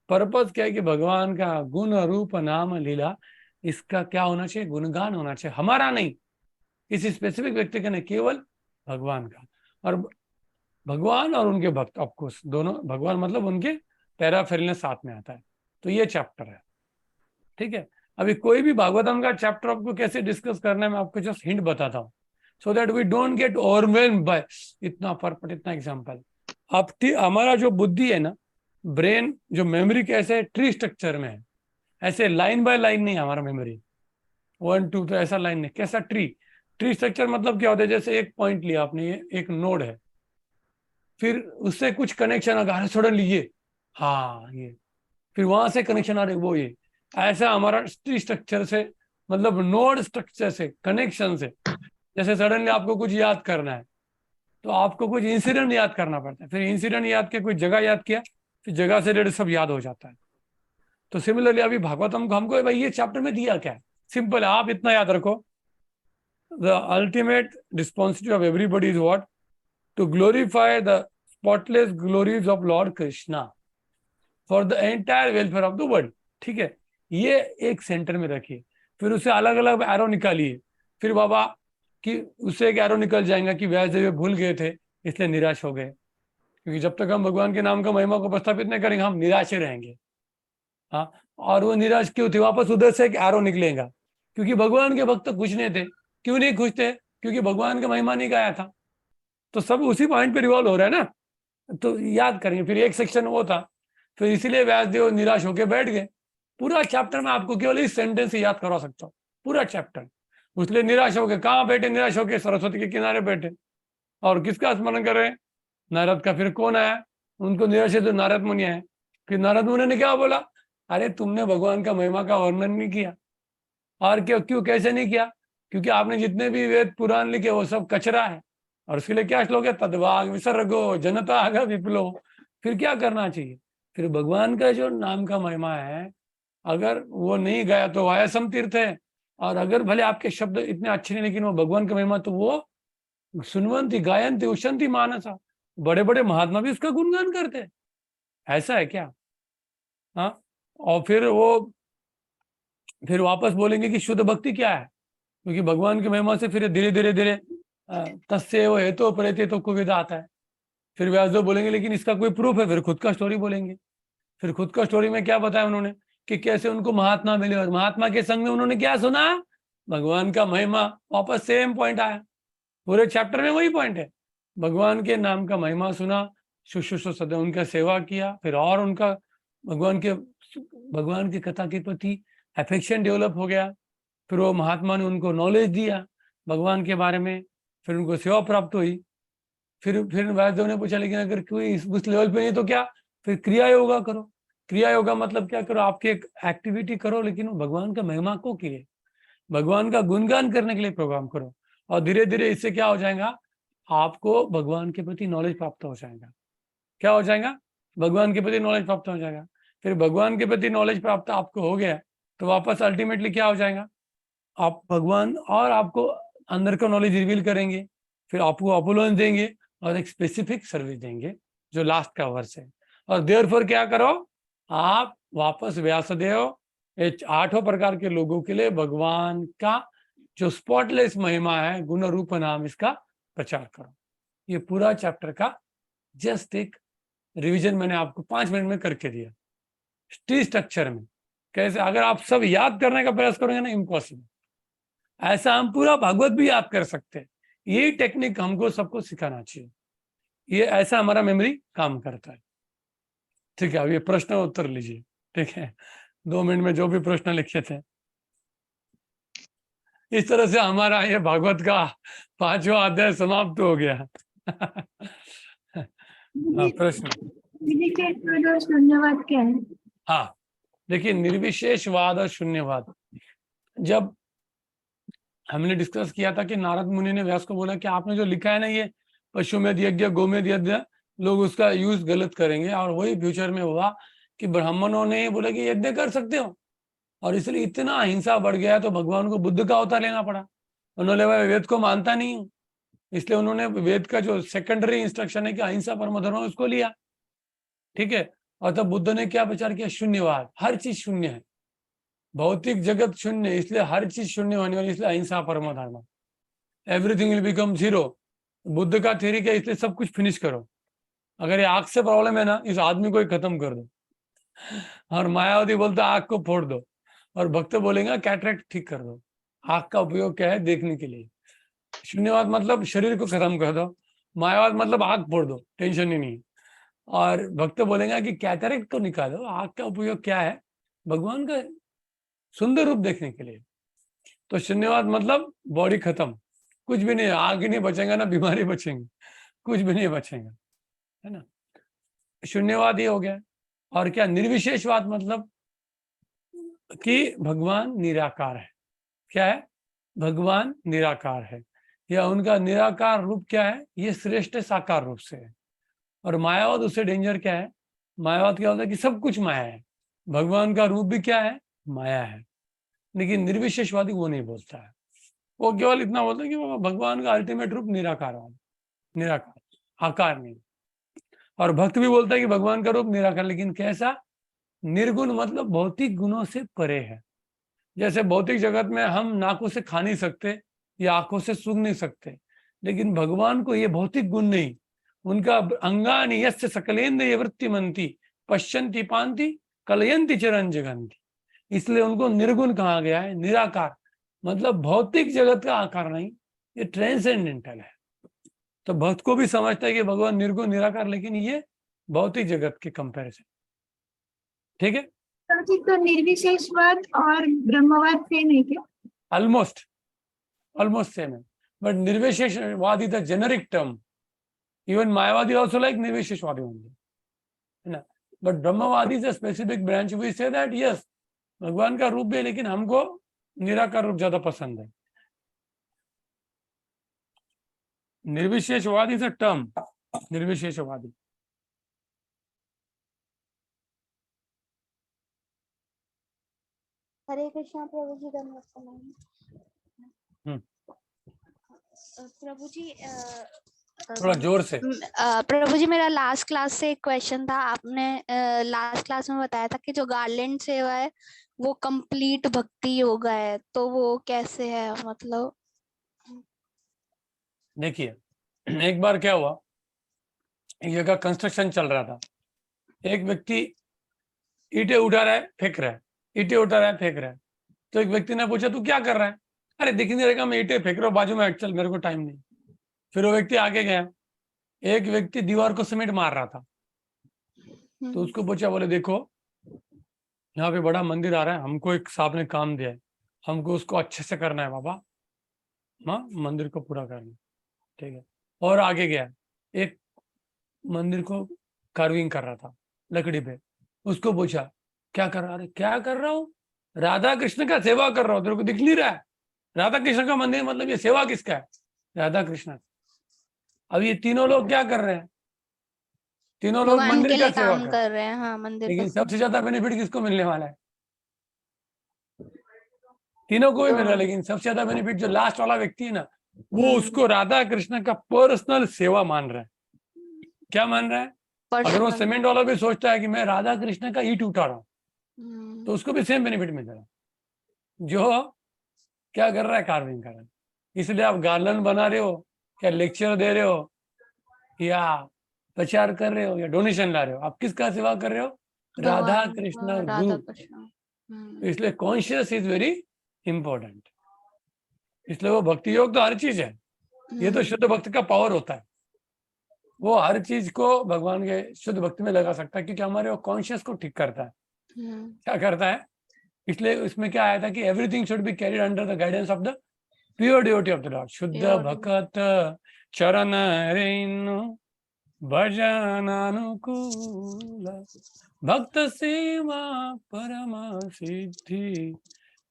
पर्पस क्या है कि भगवान का गुण, रूप, नाम, लीला, इसका क्या होना चाहिए? गुणगान होना चाहिए। हमारा नहीं, किसी स्पेसिफिक व्यक्ति का नहीं, केवल भगवान का। और भगवान और उनके भक्त, ऑफकोर्स दोनों, भगवान मतलब उनके पैराफेरल साथ में आता है। तो ये चैप्टर है, ठीक है। अभी कोई भी भागवतम का चैप्टर आपको कैसे डिस्कस करना है, मैं आपको जस्ट हिंट बताता हूँ, so that we don't get overwhelmed by इतना परपट, इतना एग्जांपल। अब हमारा जो बुद्धि है ना, ब्रेन, जो मेमोरी कैसे ट्री स्ट्रक्चर में है, ऐसे लाइन बाय लाइन नहीं हमारा मेमोरी, 1 2 तो ऐसा लाइन नहीं। कैसा? ट्री स्ट्रक्चर मतलब क्या होता है? जैसे एक पॉइंट लिया आपने, ये एक नोड है, फिर उससे कुछ कनेक्शन आ गया सडनली, ये हाँ ये, फिर वहां से कनेक्शन आ रहे वो ये। ऐसा हमारा ट्री स्ट्रक्चर से, मतलब नोड स्ट्रक्चर से, कनेक्शन से। जैसे सडनली आपको कुछ याद करना है तो आपको कुछ इंसिडेंट याद करना पड़ता है, फिर इंसिडेंट याद किया, कुछ जगह याद किया, फिर जगह से रिलेटेड सब याद हो जाता है। तो सिमिलरली अभी भागवतम को हमको भाई ये चैप्टर में दिया क्या है? सिंपल है, आप इतना याद रखो, the ultimate responsibility of everybody is what? To glorify the spotless glories of Lord Krishna for the entire welfare of the world. ठीक है, ये एक सेंटर में रखिए, फिर उसे अलग अलग एरो निकालिए। फिर बाबा कि उससे एक एरो निकल जाएगा कि व्यासदेव भूल गए थे इसलिए निराश हो गए, क्योंकि जब तक हम भगवान के नाम का महिमा को प्रस्थापित नहीं करेंगे हम निराश ही रहेंगे। हाँ, और वो निराश क्यों थे? वापस उधर से एक एरो निकलेगा, क्योंकि भगवान के भक्त खुश नहीं थे। क्यों नहीं खुश थे? क्योंकि भगवान का महिमा नहीं गाया था। तो सब उसी पॉइंट पे रिवॉल्व हो रहा है ना, तो याद करेंगे। फिर एक सेक्शन वो था, फिर इसीलिए व्यासदेव निराश होकर बैठ गए। पूरा चैप्टर में आपको केवल इस सेंटेंस से याद करवा सकता हूँ, पूरा चैप्टर। इसलिए निराश हो गए, कहाँ बैठे? निराश होकर सरस्वती के किनारे बैठे, और किसका स्मरण कर रहे हैं? नारद का। फिर कौन आया उनको निराश है? तो नारद मुनि आए। फिर नारद मुनि ने क्या बोला? अरे तुमने भगवान का महिमा का वर्णन नहीं किया। और क्यों कैसे नहीं किया? क्योंकि आपने जितने भी वेद पुराण लिखे वो सब कचरा है। और उसके लिए क्या श्लोक है? तद्वाग विसर्गो जनता आगा विप्लो। फिर क्या करना चाहिए? फिर भगवान का जो नाम का महिमा है, अगर वो नहीं गाया तो वायासम तीर्थ है, और अगर भले आपके शब्द इतने अच्छे नहीं लेकिन वो भगवान का महिमा, तो वो सुनवंती गायंती उशंती मानसा, बड़े बड़े महात्मा भी उसका गुणगान करते हैं। ऐसा है क्या? हाँ, और फिर वापस बोलेंगे कि शुद्ध भक्ति क्या है, क्योंकि भगवान की महिमा से फिर धीरे धीरे धीरे तस्यैव हेतु प्रेते तो कुविदा आता है। फिर व्यासदेव बोलेंगे लेकिन इसका कोई प्रूफ है, फिर खुद का स्टोरी बोलेंगे। फिर खुद का स्टोरी में क्या बताया उन्होंने कि कैसे उनको महात्मा मिले और महात्मा के संग में उन्होंने क्या सुना, भगवान का महिमा। वापस सेम पॉइंट आया, पूरे चैप्टर में वही पॉइंट है। भगवान के नाम का महिमा सुना, शुश्रूषा सदैव उनका सेवा किया, फिर और उनका भगवान की कथा के प्रति अफेक्शन डेवलप हो गया। फिर वो महात्मा ने उनको नॉलेज दिया भगवान के बारे में, फिर उनको सेवा प्राप्त हुई। फिर व्यासदेव ने पूछा लेकिन अगर कोई उस लेवल पे नहीं तो क्या, फिर क्रिया योगा करो। क्रिया योगा मतलब क्या करो, आपकी एक एक्टिविटी करो लेकिन भगवान का महिमा को के लिए, भगवान का गुणगान करने के लिए प्रोग्राम करो। और धीरे धीरे इससे क्या हो जाएगा, आपको भगवान के प्रति नॉलेज प्राप्त हो जाएगा। क्या हो जाएगा, भगवान के प्रति नॉलेज प्राप्त हो जाएगा। फिर भगवान के प्रति नॉलेज प्राप्त आपको हो गया तो वापस अल्टीमेटली क्या हो जाएगा, आप भगवान और आपको अंदर का नॉलेज रिवील करेंगे, फिर आपको अपोलोन देंगे और एक स्पेसिफिक सर्विस देंगे जो लास्ट का वर्स है। और देयरफॉर क्या करो, आप वापस व्यासदेव ये 8 प्रकार के लोगों के लिए भगवान का जो स्पॉटलेस महिमा है, गुण रूप नाम, इसका प्रचार करो। ये पूरा चैप्टर का जस्ट एक रिवीजन मैंने आपको 5 मिनट में करके दिया, टी स्ट्रक्चर में। कैसे अगर आप सब याद करने का प्रयास करोगे ना, इम्पॉसिबल। ऐसा हम पूरा भागवत भी याद कर सकते हैं। ये टेक्निक हमको सबको सिखाना चाहिए, ये ऐसा हमारा मेमोरी काम करता है। ठीक है, अब ये प्रश्न उत्तर लीजिए। ठीक है, 2 मिनट में जो भी प्रश्न लिखे थे। इस तरह से हमारा ये भागवत का 5वां अध्याय समाप्त हो गया। प्रश्न शून्यवाद क्या है? हाँ, देखिए निर्विशेषवाद और शून्यवाद, जब हमने डिस्कस किया था कि नारद मुनि ने व्यास को बोला कि आपने जो लिखा है ना, ये पशुमेध यज्ञ गोमेध यज्ञ, लोग उसका यूज गलत करेंगे। और वही फ्यूचर में हुआ कि ब्राह्मणों ने बोला कि यज्ञ कर सकते हो, और इसलिए इतना अहिंसा बढ़ गया तो भगवान को बुद्ध का अवतार लेना पड़ा। उन्होंने वेद को मानता नहीं हूँ, इसलिए उन्होंने वेद का जो सेकेंडरी इंस्ट्रक्शन है कि अहिंसा परम धर्म, उसको लिया। ठीक है, और तब बुद्ध ने क्या विचार किया, शून्यवाद, हर चीज शून्य है, भौतिक जगत शून्य, इसलिए हर चीज शून्य होने वाली, इसलिए अहिंसा परम धर्म, everything will become zero. Buddha का थ्योरी क्या, इसलिए सब कुछ फिनिश करो। अगर ये आंख से प्रॉब्लम है ना, इस आदमी को ही खत्म कर दो। और मायावती बोलता आंख को फोड़ दो, और भक्त बोलेगा कैटरेक्ट ठीक कर दो। आंख का उपयोग क्या है, देखने के लिए। शून्यवाद मतलब शरीर को खत्म कर दो, मायावाद मतलब आंख फोड़ दो, टेंशन ही नहीं। और भक्त बोलेगा कि कैटरेक्ट को निकालो, आंख का उपयोग क्या है, भगवान का सुंदर रूप देखने के लिए। तो शून्यवाद मतलब बॉडी खत्म, कुछ भी नहीं, आग ही नहीं बचेगा ना, बीमारी बचेंगे, कुछ भी नहीं बचेगा, है ना। शून्यवाद ये हो गया। और क्या निर्विशेषवाद मतलब कि भगवान निराकार है। क्या है, भगवान निराकार है, या उनका निराकार रूप क्या है, ये श्रेष्ठ साकार रूप से है। और मायावाद, उससे डेंजर क्या है, मायावाद क्या होता है कि सब कुछ माया है, भगवान का रूप भी क्या है, माया है। लेकिन निर्विशेषवादी वो नहीं बोलता है, वो केवल इतना बोलता है कि भगवान का अल्टीमेट रूप निराकारवाद, निराकार, आकार नहीं। और भक्त भी बोलता है कि भगवान का रूप निराकार, लेकिन कैसा, निर्गुण, मतलब भौतिक गुणों से परे है। जैसे भौतिक जगत में हम नाकों से खा नहीं सकते या आंखों से सूंघ नहीं सकते, लेकिन भगवान को ये भौतिक गुण नहीं। उनका अंगानि यस्य सकलेन्द्रिय वृत्तिमन्ति पश्यन्ति पान्ति कलयन्ति चरण जगन्ति, इसलिए उनको निर्गुण कहा गया है, निराकार, मतलब भौतिक जगत का आकार नहीं, ये ट्रांसेंडेंटल है। तो भक्त को भी समझता है कि भगवान निर्गुण निराकार, लेकिन ये भौतिक जगत के कंपैरिजन। ठीक है, तो निर्विशेषवाद और ब्रह्मवाद सेम है क्या? ऑलमोस्ट सेम है, बट निर्विशेषवाद is the generic term. Even मायावादी also like निर्विशेषवादी only, है ना। बट ब्रह्मवादी is a specific branch, we say that yes, भगवान का रूप भी है, लेकिन हमको निराकार रूप ज्यादा पसंद है। निर्विशेषवादी इज अ टर्म, निर्विशेषवादी। हरे कृष्णा प्रभु जी, प्रभु जी थोड़ा जोर से। प्रभु जी, मेरा लास्ट क्लास से एक क्वेश्चन था। आपने लास्ट क्लास में बताया था कि जो गार्लैंड सेवा है वो कंप्लीट भक्ति योगा है, तो वो कैसे है, मतलब? देखिए, एक बार क्या हुआ, एक जगह कंस्ट्रक्शन चल रहा था, एक व्यक्ति ईंटें उठा रहा है, फेंक रहा है, ईंटें उठा रहा है, फेंक रहा है। तो एक व्यक्ति ने पूछा, तू क्या कर रहा है? अरे दिख नहीं रहेगा, मैं ईंटें फेंक रहा हूँ बाजू में, चल मेरे को टाइम नहीं। फिर वो व्यक्ति आगे गया, एक व्यक्ति दीवार को सीमेंट मार रहा था, तो उसको पूछा, बोले देखो यहाँ पे बड़ा मंदिर आ रहा है, हमको एक साहब ने काम दिया है, हमको उसको अच्छे से करना है बाबा, हाँ मंदिर को पूरा करना है, ठीक है। और आगे गया, एक मंदिर को कार्विंग कर रहा था लकड़ी पे, उसको पूछा क्या कर रहा है? क्या कर रहा हूँ? राधा कृष्ण का सेवा कर रहा हूँ, तेरे को दिख नहीं रहा है? राधा कृष्ण का मंदिर मतलब ये सेवा किसका है? राधा कृष्ण। अब ये तीनों लोग क्या कर रहे हैं? तीनों लोग भगवान के मंदिर का लिए सेवा काम कर रहे हैं, हाँ मंदिर लेकिन का। सबसे ज्यादा बेनिफिट किसको मिलने वाला है? तीनों को भी मिल रहा है, लेकिन सबसे ज्यादा बेनिफिट जो लास्ट वाला व्यक्ति है ना, वो उसको राधा कृष्ण का पर्सनल सेवा मान रहा है। क्या मान रहा है? अगर वो सीमेंट वाला भी सोचता है कि मैं राधा कृष्ण का ईंट उठा रहा हूँ, तो उसको भी सेम बेनिफिट मिल रहा है। जो क्या कर रहा है? कार्विंग कर रहा है। इसलिए आप गार्लन बना रहे हो, क्या लेक्चर दे रहे हो, या प्रचार कर रहे हो, या डोनेशन ला रहे हो, आप किसका सेवा कर रहे हो? राधा कृष्ण और गुरु। इसलिए कॉन्शियस इज वेरी इंपॉर्टेंट। इसलिए वो भक्ति योग तो हर चीज है, ये तो शुद्ध भक्त का पावर होता है, वो हर चीज को भगवान के शुद्ध भक्ति में लगा सकता है, क्योंकि हमारे वो कॉन्शियस को ठीक करता है। क्या करता है? इसलिए इसमें क्या आया था कि everything should be carried under the guidance of the pure devotee of the Lord. शुद्ध भक्त चरण रेणु भजन अनुकूल भक्त सेवा परम सिद्धि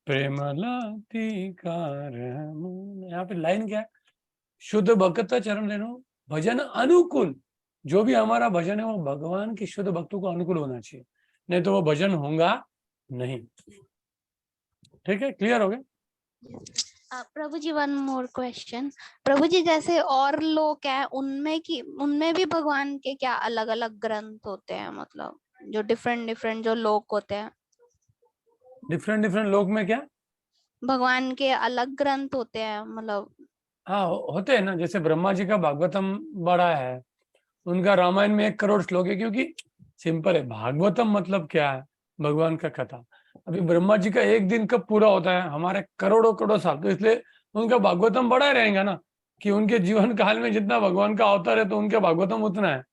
प्रेम लतिकार। यहाँ पे लाइन क्या है? शुद्ध भक्त चरण रेणु भजन अनुकूल। जो भी हमारा भजन है वो भगवान के शुद्ध भक्तों को अनुकूल होना चाहिए, नहीं तो वो भजन होगा नहीं। ठीक है, क्लियर हो गया? प्रभु जी, वन मोर क्वेश्चन। प्रभु जी, जैसे और लोग हैं उनमें भी भगवान के क्या अलग अलग ग्रंथ होते हैं? मतलब जो डिफरेंट जो लोक होते हैं, डिफरेंट लोक में क्या भगवान के अलग ग्रंथ होते हैं मतलब? हाँ होते हैं ना, जैसे ब्रह्मा जी का भागवतम बड़ा है, उनका रामायण में 1 करोड़ श्लोक है, क्योंकि सिंपल है, भागवतम मतलब क्या है? भगवान का कथा। अभी ब्रह्मा जी का 1 दिन कब पूरा होता है? हमारे करोड़ों साल, तो इसलिए उनका भागवतम बड़ा ही रहेगा ना, कि उनके जीवन काल में जितना भगवान का अवतार है तो उनका भागवतम उतना है।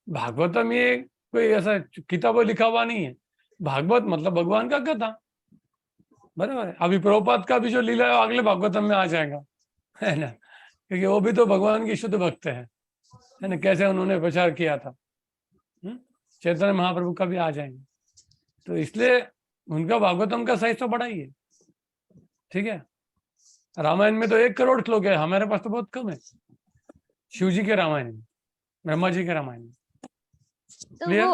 भागवतम ये कोई ऐसा किताबों लिखा हुआ नहीं है, भागवत मतलब भगवान का कथा, बराबर है। अभी प्रभुपाद का भी जो लीला है अगले भागवतम में आ जाएगा, है ना, क्योंकि वो भी तो भगवान की शुद्ध भक्त है ना, कैसे उन्होंने प्रचार किया था। चैतन्य महाप्रभु का भी आ जाएंगे, तो इसलिए उनका भागवतम का साइज तो बड़ा ही है। ठीक है, रामायण में तो 1 करोड़ श्लोक है, हमारे पास तो बहुत कम है। शिव जी के रामायण में, ब्रह्मा जी के रामायण में। तो वो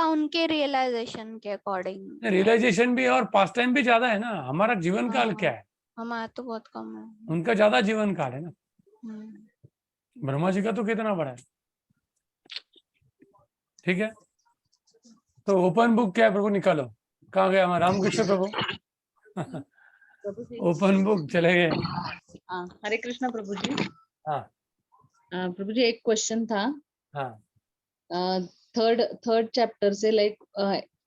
उनके रियलाइजेशन के अकॉर्डिंग, रियलाइजेशन भी और पास टाइम भी ज्यादा है ना। हमारा जीवन काल क्या है? हमारा तो बहुत कम है, उनका ज्यादा जीवन काल है ना। ब्रह्मा जी का तो कितना बड़ा है। ठीक है, तो ओपन बुक क्या है प्रभु? निकालो, कहाँ गया हमारा रामकृष्ण प्रभु? ओपन बुक चले गए। हरे कृष्णा प्रभु जी। हाँ प्रभु जी, एक क्वेश्चन था। हाँ, थर्ड चैप्टर से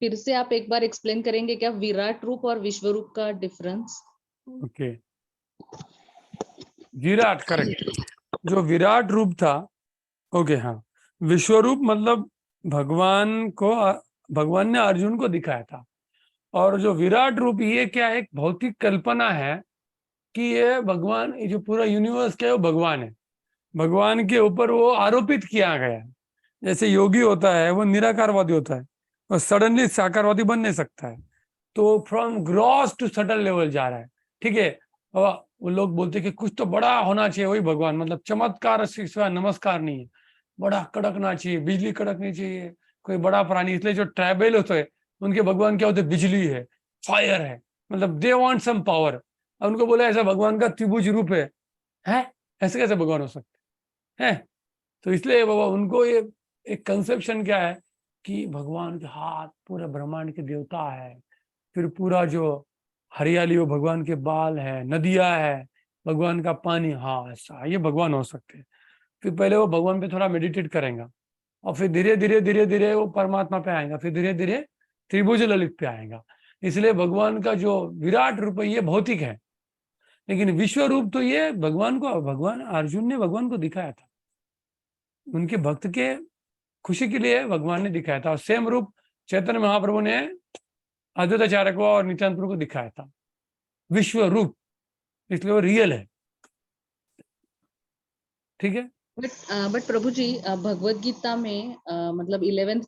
फिर से आप एक बार एक्सप्लेन करेंगे क्या विराट रूप और विश्व रूप का डिफरेंस? Okay, Virat, correct. जो विराट रूप था, ओके हाँ, विश्व रूप मतलब भगवान ने अर्जुन को दिखाया था। और जो विराट रूप, ये क्या है? एक भौतिक कल्पना है कि ये भगवान, ये जो पूरा यूनिवर्स क्या है वो भगवान है, भगवान के ऊपर वो आरोपित किया गया है। जैसे योगी होता है वो निराकारवादी होता है, और सडनली साकारवादी बन नहीं सकता है, तो from gross to subtle level जा रहा है। ठीक है, और वो लोग बोलते हैं कि कुछ तो बड़ा होना चाहिए, वही भगवान, मतलब चमत्कार से सिवा नमस्कार नहीं है, बड़ा कड़कना चाहिए, बिजली कड़कनी चाहिए, कोई बड़ा प्राणी। इसलिए जो ट्राइबल होते हैं उनके भगवान क्या होते हैं? बिजली है, फायर है, मतलब दे वांट सम पावर। उनको बोला ऐसा भगवान का त्रिभुज रूप है, ऐसे कैसे भगवान हो सकते हैं? तो इसलिए बाबा उनको ये एक कंसेप्शन क्या है कि भगवान के हाथ पूरे ब्रह्मांड के देवता है, फिर पूरा जो हरियाली वो भगवान के बाल है, नदियां है, भगवान का पानी, हाँ ऐसा ये भगवान हो सकते हैं। फिर पहले वो भगवान पे थोड़ा मेडिटेट करेगा और फिर धीरे धीरे धीरे धीरे वो परमात्मा पे आएगा, फिर धीरे धीरे त्रिभुज ललित पे आएगा। इसलिए भगवान का जो विराट रूप है ये भौतिक है, लेकिन विश्व रूप तो ये भगवान को, भगवान अर्जुन ने भगवान को दिखाया था, उनके भक्त के खुशी के लिए भगवान ने दिखाया था। और सेम रूप चैतन्य महाप्रभु ने अद्वैताचार्य को और नित्यानंद प्रभु को दिखाया था, विश्व रूप, इसलिए वो रियल है। ठीक है। बट प्रभु जी भगवत गीता में मतलब 11th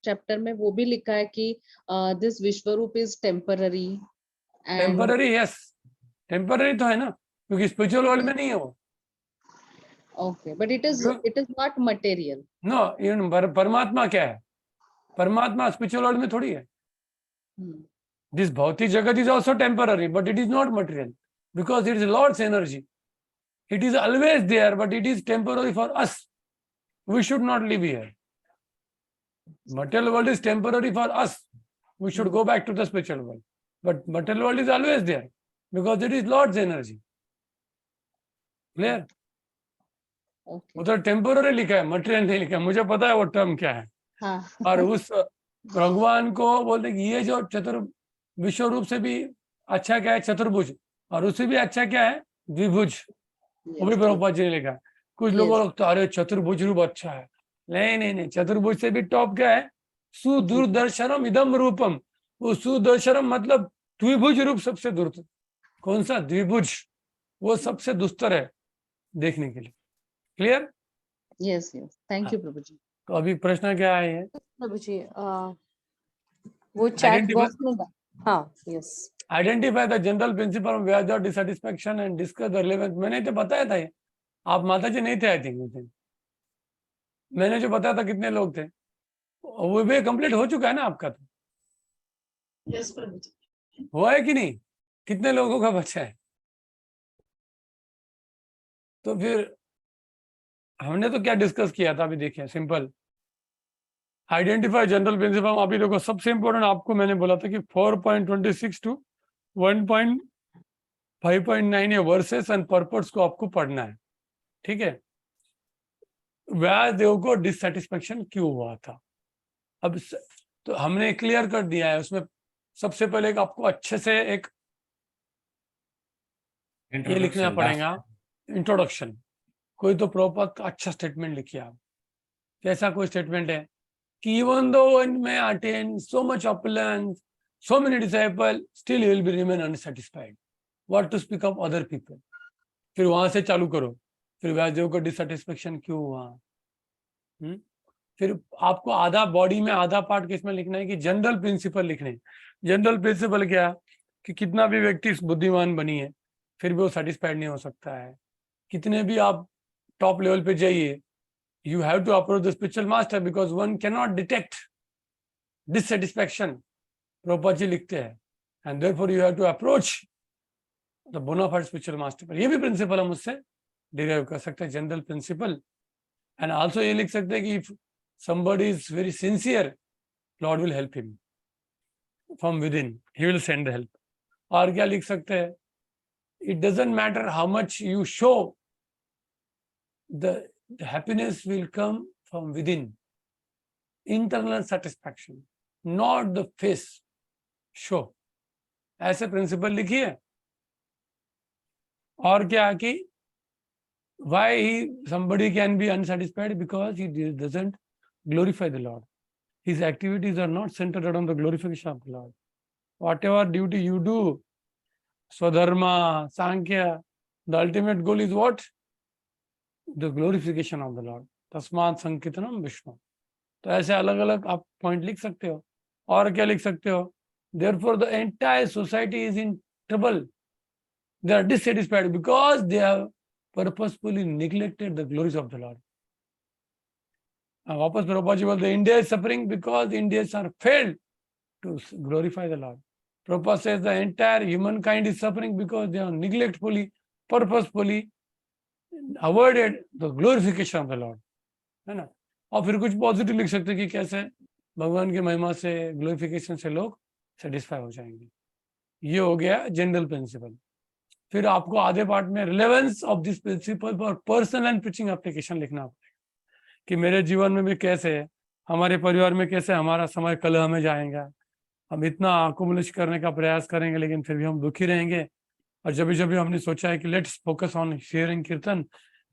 चैप्टर में वो भी लिखा है कि दिस विश्व रूप is temporary. Temporary, yes temporary तो है ना, क्योंकि स्पिरिचुअल वर्ल्ड में नहीं है वो। Okay, but it is not material. No, परमात्मा क्या है? परमात्मा स्पिरिचुअल वर्ल्ड में थोड़ी है। दिस भौतिक जगत is also temporary, but it is not material because it is Lord's energy. It is always there, but it is temporary for us. We should not live here. Material world is temporary for us. We should go back to the spiritual world. But material world is always there because it is Lord's energy. Clear? Okay. उधर temporary लिखा है, material नहीं लिखा है। मुझे पता है वो टर्म क्या है। हाँ. और उस भगवान को बोलते कि ये जो विश्व रूप से भी अच्छा क्या है? चतुर्भुज, और उससे भी अच्छा क्या है? द्विभुज। वो भी प्रभुपाद जी ने लिखा है। कुछ लोगों को लगता है अरे चतुर्भुज रूप अच्छा है। नहीं, चतुर्भुज से भी टॉप क्या है? सुदूरदर्शनम इदम रूपम। वो सुदर्शनम मतलब द्विभुज रूप सबसे दूर। कौन सा? द्विभुज, वो सबसे दुस्तर है देखने के लिए। Clear? Yes, thank you Prabhu जी। तो अभी प्रश्न क्या है प्रभु जी? वो चैट बॉक्स में, हाँ yes, identify the general principle of व्याज और dissatisfaction and discuss the relevance. मैंने तो बताया था ये, आप माता जी नहीं थे आई थिंक उस दिन। मैंने जो बताया था कितने लोग थे, वो भी कंप्लीट हो चुका है ना आपका? तो यस प्रभु जी। हुआ है कि नहीं? कितने लोगों का बचा है? तो फिर हमने तो क्या डिस्कस किया था अभी देखिए, सिंपल आइडेंटिफाई जनरल प्रिंसिपल। अभी देखो सबसे इंपॉर्टेंट आपको मैंने बोला था कि 4.26 टू 1.5.9 ये वर्सेस एंड पर्पस को आपको पढ़ना है। ठीक है। व्यासदेव को डिससैटिस्फैक्शन क्यों हुआ था, अब तो हमने क्लियर कर दिया है। उसमें सबसे पहले एक आपको अच्छे से एक ये लिखना पड़ेगा, इंट्रोडक्शन। कोई तो प्रॉपर अच्छा स्टेटमेंट लिखिए आप। कैसा कोई स्टेटमेंट है कि even though one may attain so much opulence, so many disciples, still he will be remain unsatisfied. What to speak of other people? फिर वहां से चालू करो। फिर व्यासदेव को डिससैटिस्फैक्शन क्यों हुआ? फिर आपको आधा बॉडी में आधा पार्ट किसमें लिखना है कि जनरल प्रिंसिपल लिखने। जनरल प्रिंसिपल क्या कि कितना भी व्यक्ति बुद्धिमान बनी है फिर भी वो सेटिस्फाइड नहीं हो सकता है। कितने भी आप टॉप लेवल पे जाइए, you have to approach the spiritual master because one cannot detect dissatisfaction. Prabhupada ji लिखते हैं, and therefore you have to approach the bona fide spiritual master. पर ये भी प्रिंसिपल हम उससे डिराइव कर सकते हैं, जनरल प्रिंसिपल। एंड आल्सो ये लिख सकते हैं कि if somebody is very sincere, Lord will help him from within. He will send the help. और क्या लिख सकते हैं? It doesn't matter how much you show, the happiness will come from within. Internal satisfaction, not the face show. ऐसे प्रिंसिपल लिखिए। और क्या कि why somebody can be unsatisfied because he doesn't glorify the Lord. His activities are not centered around the glorification of the Lord. Whatever duty you do, Swadharma, Sankhya, the ultimate goal is what? The glorification of the Lord. तस्मात् संकीर्तनम विष्णु। तो ऐसे अलग अलग आप पॉइंट लिख सकते हो। और क्या लिख सकते हो? Therefore the entire society is in trouble. They are dissatisfied because they have purposefully neglected the glories of the Lord. वापस प्रभुपाद जी बोलते India is suffering because Indians are failed to glorify the Lord. Prabhupada says the entire humankind is suffering because they are neglectfully, purposefully avoided the glorification of the Lord. है ना? और फिर कुछ पॉजिटिव लिख सकते कि कैसे भगवान की महिमा से, ग्लोरिफिकेशन से लोग सेटिस्फाई हो जाएंगे। ये हो गया जनरल प्रिंसिपल। फिर आपको आधे पार्ट में relevance of this principle for personal and preaching application लिखना पड़ेगा कि मेरे जीवन में भी कैसे है, हमारे परिवार में कैसे हमारा समय कलह में जाएगा, हम इतना अकुमुलेट करने का प्रयास करेंगे लेकिन फिर भी हम दुखी रहेंगे, और जब भी हमने सोचा है कि let's focus on sharing kirtan,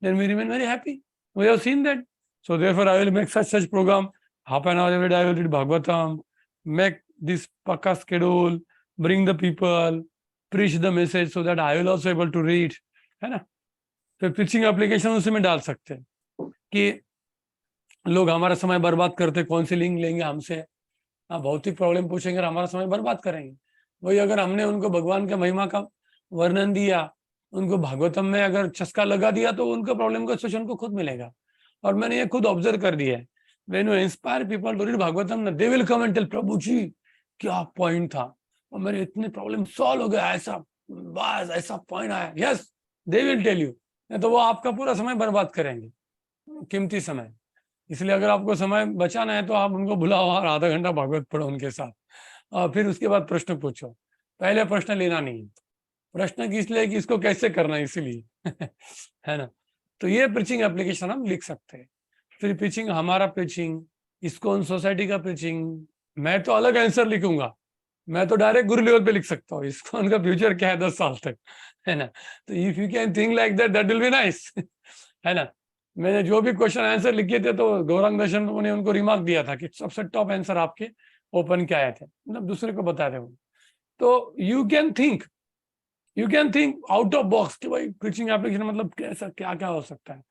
then we remain very happy. We have seen that. So therefore I will make such program, half an hour every day I will read Bhagavatam, make this pakka schedule, bring the people, preach the message so that I will also able to read, है ना. फिर प्रीचिंग एप्लीकेशन उसी में डाल सकते हैं कि लोग हमारा समय बर्बाद करते, काउंसलिंग लेंगे हमसे, भौतिक प्रॉब्लम पूछेंगे और हमारा समय बर्बाद करेंगे. वही अगर हमने उनको भगवान के महिमा का वर्णन दिया, उनको भागवतम में अगर चस्का लगा दिया, तो उनका प्रॉब्लम का सोल्यूशन को खुद मिलेगा. और मैंने ये खुद ऑब्जर्व कर दिया है, when you inspire people to read Bhagavatam ना, they will come and tell प्रभु जी क्या पॉइंट था और मेरे इतने प्रॉब्लम सॉल्व हो गया, ऐसा बस ऐसा पॉइंट आया. Yes, they will tell you. नहीं तो वो आपका पूरा समय बर्बाद करेंगे, कीमती समय. इसलिए अगर आपको समय बचाना है तो आप उनको बुलाओ और आधा घंटा भागवत पढ़ो उनके साथ, और फिर उसके बाद प्रश्न पूछो. पहले प्रश्न लेना नहीं है, प्रश्न किस लिए कि इसको कैसे करना है, इसीलिए है ना. तो ये प्रीचिंग एप्लीकेशन हम लिख सकते हैं. फिर प्रीचिंग, हमारा प्रीचिंग, इस्कॉन सोसाइटी का प्रीचिंग, मैं तो अलग आंसर लिखूंगा, मैं तो डायरेक्ट गुरु लेवल पे लिख सकता हूँ इस्कॉन का फ्यूचर क्या है 10 साल तक, है ना. तो if you can think like that, that will be nice, है ना. मैंने जो भी क्वेश्चन आंसर लिखे थे तो गौरांग दर्शन प्रभु ने उनको रिमार्क दिया था कि सबसे टॉप आंसर आपके ओपन के आए थे, मतलब दूसरे को बताए थे. तो you can think out of box कि भाई प्रीचिंग एप्लीकेशन मतलब कैसा, क्या क्या हो सकता है.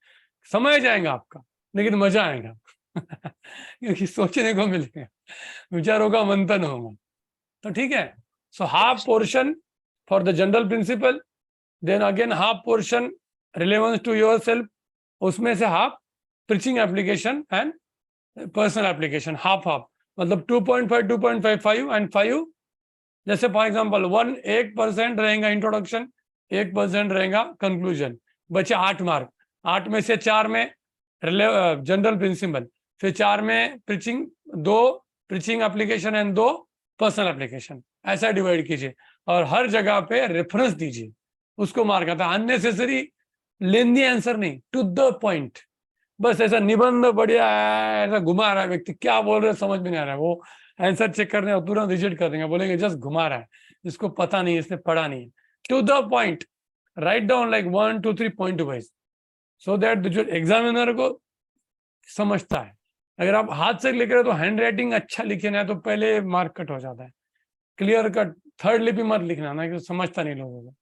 समय जाएगा आपका लेकिन मजा आएगा क्योंकि सोचने को मिलेगा, विचारों का मंथन होगा. तो ठीक है. So half portion for the general principle, then again half portion relevance to yourself, उसमें से half preaching application and personal application, half मतलब 2.5 2.55 एंड 5. जैसे फॉर एग्जांपल 1% रहेगा इंट्रोडक्शन, 1% रहेगा कंक्लूजन, बचे 8 मार्क. 8 में से 4 में जनरल प्रिंसिपल, फिर 4 में preaching, 2 preaching application and 2 personal application. ऐसा डिवाइड कीजिए और हर जगह पे रेफरेंस दीजिए, उसको मार्क आता है. अननेसेसरी लेंदी आंसर नहीं, टू द पॉइंट. बस ऐसा निबंध बढ़िया है, ऐसा घुमा रहा है, व्यक्ति क्या बोल रहे समझ में नहीं आ रहा है, वो आंसर चेक करने और तुरंत रिजेक्ट कर देंगे, बोलेंगे जस्ट घुमा रहा है, इसको पता नहीं, इसने पढ़ा नहीं. To the point, write down like 1 2 3 point wise, so that जो एग्जामिनर को समझता है. अगर आप हाथ से लिख रहे हो तो हैंड राइटिंग अच्छा लिखे ना तो पहले मार्क कट हो जाता है. क्लियर कट थर्ड लिपि मत लिखना ना, कि समझता नहीं लोगों को,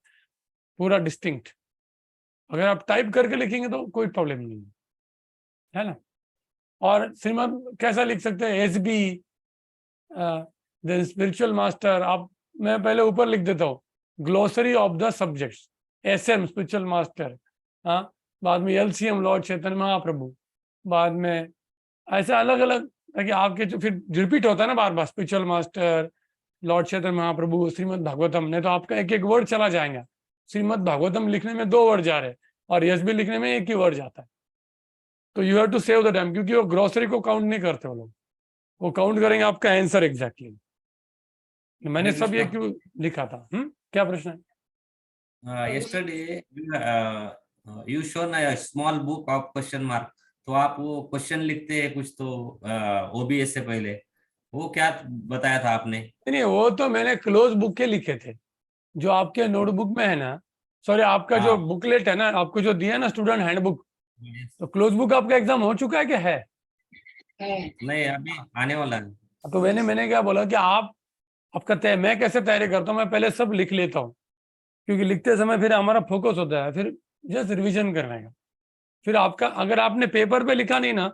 पूरा डिस्टिंक्ट. अगर आप टाइप करके लिखेंगे तो कोई प्रॉब्लम नहीं है ना. और श्रीमद कैसा लिख सकते हैं, एसबी, स्पिरिचुअल मास्टर. आप, मैं पहले ऊपर लिख देता हूँ glossary of the subjects, SM spiritual master, हाँ, बाद में एलसीएम लॉर्ड चैतन्य महाप्रभु, बाद में ऐसे अलग अलग, ताकि आपके जो फिर रिपीट होता है ना बार बार, spiritual master, Lord Chaitanya Mahaprabhu, Shrimad Bhagavatam. नहीं तो आपका एक एक वर्ड चला जाएगा. श्रीमद भागवतम लिखने में 2 वर्ड जा रहे हैं और एसबी लिखने में 1 ही वर्ड जाता है. तो you have to save the time, क्योंकि वो ग्रोसरी को काउंट नहीं करते वो लोग, वो काउंट करेंगे आपका आंसर एग्जैक्टली. मैंने सब ये क्यों लिखा था. क्या प्रश्न है? yesterday you shown a small book of question mark. तो आप वो क्वेश्चन लिखते हैं कुछ तो ओबीएस से पहले, वो क्या बताया था आपने? नहीं, वो तो मैंने क्लोज बुक के लिखे थे जो आपके नोटबुक में है ना. सॉरी, आपका जो बुकलेट है ना, आपको जो दिया ना स्टूडेंट हैंडबुक, तो क्लोज बुक आपका एग्जाम हो चुका है क्या? है नहीं, अभी आने वाला है. तो मैंने क्या बोला कि आपका मैं कैसे तैयारी करता हूँ, मैं पहले सब लिख लेता हूँ, क्योंकि लिखते समय फिर हमारा फोकस होता है, फिर जस्ट रिवीजन करने का. फिर आपका, अगर आपने पेपर पे लिखा नहीं ना,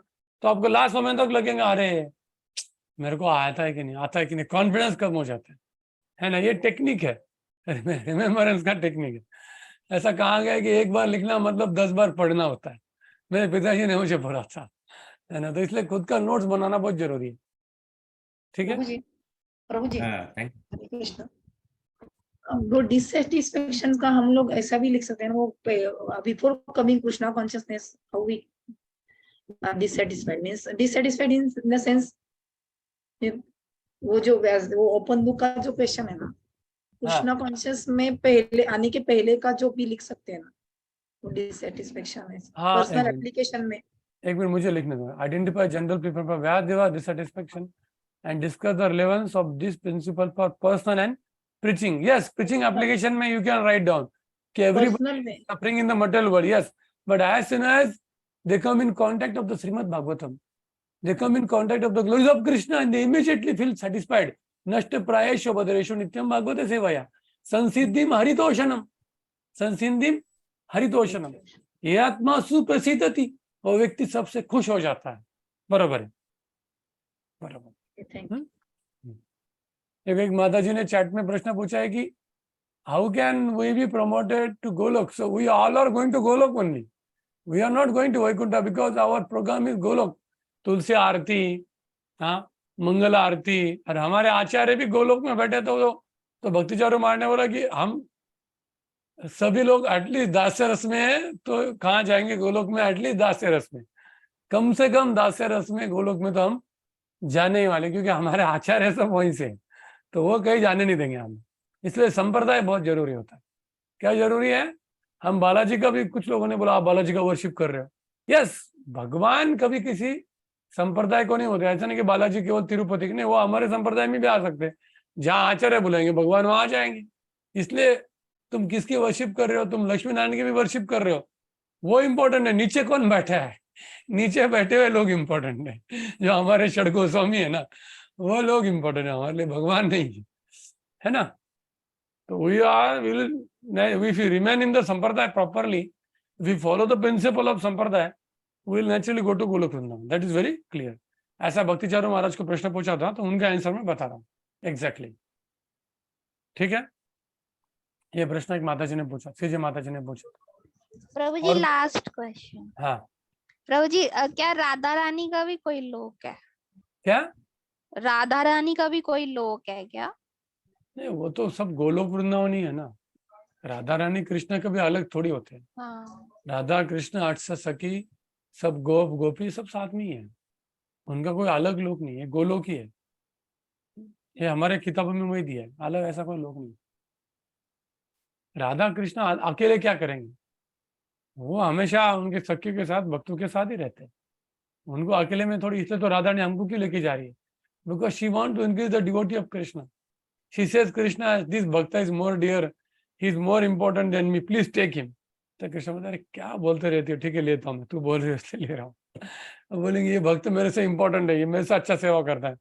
तो आपको लास्ट मोमेंट तक लगेगा अरे मेरे को आता है कि नहीं, कॉन्फिडेंस कम हो जाता है ना. ये टेक्निक है, रिमेम्बरेंस का टेक्निक है. ऐसा कहा गया है कि एक बार लिखना मतलब 10 बार पढ़ना होता है. मेरे पिताजी ने मुझे बोला था, है ना. तो इसलिए खुद का नोट्स बनाना बहुत जरूरी है. ठीक है प्रभु जी हरे कृष्ण. वो डिससैटिस्फैक्शन का हम लोग ऐसा भी लिख सकते हैं, वो before coming Krishna consciousness how we dissatisfied means dissatisfied in the sense, वो जो ओपन बुक का जो क्वेश्चन है ना, कृष्णा कॉन्शियस में पहले आने के पहले का जो भी लिख सकते हैं ना, डिससेटिस्फेक्शन है हाँ, पर्सनल एप्लीकेशन में। एक मिनट मुझे लिखने दो। आइडेंटिफाई जनरल प्रिंसिपल फॉर व्यादेवा dissatisfaction and discuss the relevance of this principle for personal and preaching. Yes, preaching application mein you can write down कि everybody is suffering in the material world. Yes, but as soon as they come in contact of the Srimad Bhagavatam, they come in contact of the glories of Krishna and they immediately feel satisfied. Nashta prayesho badaresho nityam bhagavate sevaya sansiddhim haritoshanam, संसिद्धिम हरितोषणम। ये आत्मा सुप्रसिद्धति, वो व्यक्ति सबसे खुश हो जाता है। बराबर है, बराबर। एक माता जी ने चैट में प्रश्न पूछा है कि how can we be promoted to Goloka? So we all are going to Goloka only, we are not going to Vaikuntha because our program is Goloka. Tulsi aarti, हाँ, मंगल आरती, और हमारे आचार्य भी गोलोक में बैठे। तो भक्तिचारू मारने वाला कि हम सभी लोग एटलीस्ट दास्य रस में है, तो कहाँ जाएंगे गोलोक में? एटलीस्ट दास्य रस में, कम से कम दास्य रस में गोलोक में तो हम जाने ही वाले, क्योंकि हमारे आचार्य सब वहीं से, तो वो कहीं जाने नहीं देंगे हमें। इसलिए संप्रदाय बहुत जरूरी होता है। क्या जरूरी है? हम बालाजी का भी, कुछ लोगों ने बोला आप बालाजी का वर्शिप कर रहे हो। यस, भगवान कभी किसी संप्रदाय को नहीं होते। ऐसा नहीं कि बालाजी केवल तिरुपति के, नहीं, वो हमारे संप्रदाय में भी आ सकते हैं। जहाँ आचार्य बुलाएंगे भगवान वहां आ जाएंगे। इसलिए तुम किसकी वर्शिप कर रहे हो? तुम लक्ष्मी नारायण की भी वर्शिप कर रहे हो, वो इंपॉर्टेंट है। नीचे कौन बैठा है? नीचे बैठे हुए लोग इंपॉर्टेंट है। जो हमारे षड गोस्वामी है ना, वो लोग इंपॉर्टेंट है हमारे लिए, भगवान नहीं है ना। तो if we remain in the sampradaya properly, if we follow the principle of sampradaya, we will naturally go to Golok Vrindavan. That is very clear. ऐसा भक्तिचारू महाराज को प्रश्न पूछा था, तो उनका आंसर मैं बता रहा हूँ एग्जैक्टली। ठीक है, ये प्रश्न एक माता जी ने पूछा, सीजे माता जी ने पूछा। प्रभु जी लास्ट क्वेश्चन। हाँ प्रभु जी, क्या राधा रानी का भी कोई लोक है? क्या राधा रानी का भी कोई लोक है क्या? नहीं, वो तो सब गोलोक वृंदावन ही है ना। राधा रानी कृष्ण कभी अलग थोड़ी होते हैं। हाँ। राधा कृष्ण 8 सखी, सब गोप गोपी सब साथ में ही है। उनका कोई अलग लोक नहीं है, गोलोक ही है। ये हमारे किताबों में वही दिया है, अलग ऐसा कोई लोक नहीं। राधा कृष्ण अकेले क्या करेंगे? वो हमेशा उनके सखी के साथ, भक्तों के साथ ही रहते हैं। उनको अकेले में थोड़ी, इसलिए तो राधा ने हमको क्यों लेके जा रही है? Because she want to increase the devotee of Krishna. She says Krishna, this bhakta is more dear, he is more important than me, please take him. तो कृष्ण बोलते, अरे क्या बोलते रहती हो? ठीक है लेता हूँ मैं, तू बोल रही हो इसलिए ले रहा हूँ। बोलेंगे ये भक्त मेरे से इंपॉर्टेंट है, ये मेरे से अच्छा सेवा करता है।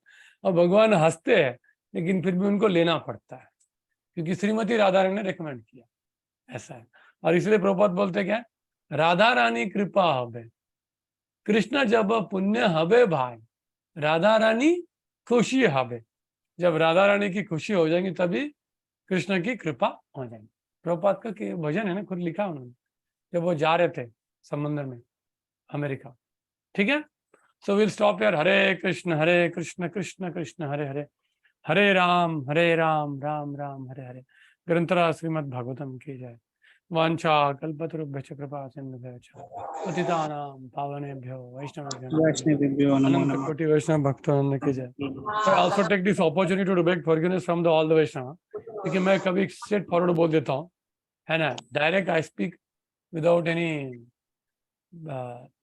और भगवान हंसते हैं, लेकिन फिर भी उनको लेना पड़ता है, क्योंकि श्रीमती राधा रानी ने रिकमेंड किया, ऐसा है। और इसलिए प्रभुपाद बोलते क्या, राधा रानी कृपा हवे, कृष्ण जब पुण्य हवे भाई, राधा रानी खुशी हवे। जब राधा रानी की खुशी हो जाएंगी तभी कृष्ण की कृपा हो जाएगी। प्रभुपाद का भजन है ना, खुद लिखा उन्होंने, जब वो जा रहे थे समंदर में अमेरिका। ठीक है, सो विल स्टॉप हियर। हरे कृष्ण कृष्ण कृष्ण हरे हरे, हरे राम राम राम हरे हरे। ग्रंथराज श्रीमद् भागवतम की जय। वांछा कल्पतरुभ्यश्च कृपा सिन्धुभ्यश्च पतितानां पावनेभ्यो वैष्णवेभ्यो अनंत कोटि वैष्णव भक्तों की जय। I also take this opportunity to beg forgiveness from the all the Vaishnava, क्योंकि मैं कभी स्ट्रेट फॉरवर्ड बोल देता हूँ, है ना, direct I speak without any,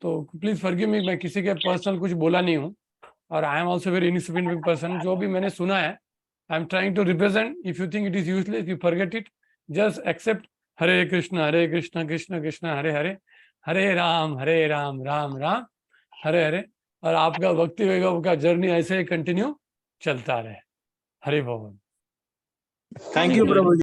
तो प्लीज फॉरगिव मी। मैं किसी के पर्सनल कुछ बोला नहीं हूँ, और I am also very insignificant person. जो भी मैंने सुना है, I am trying to represent. If you think it is useless, you forget it, just accept. Hare Krishna Krishna Krishna Hare Hare, Hare Ram Ram Ram Hare Hare. और आपका भक्ति वैभव का जर्नी ऐसे ही कंटिन्यू चलता रहे। हरि बोल। Thank you Prabhu ji.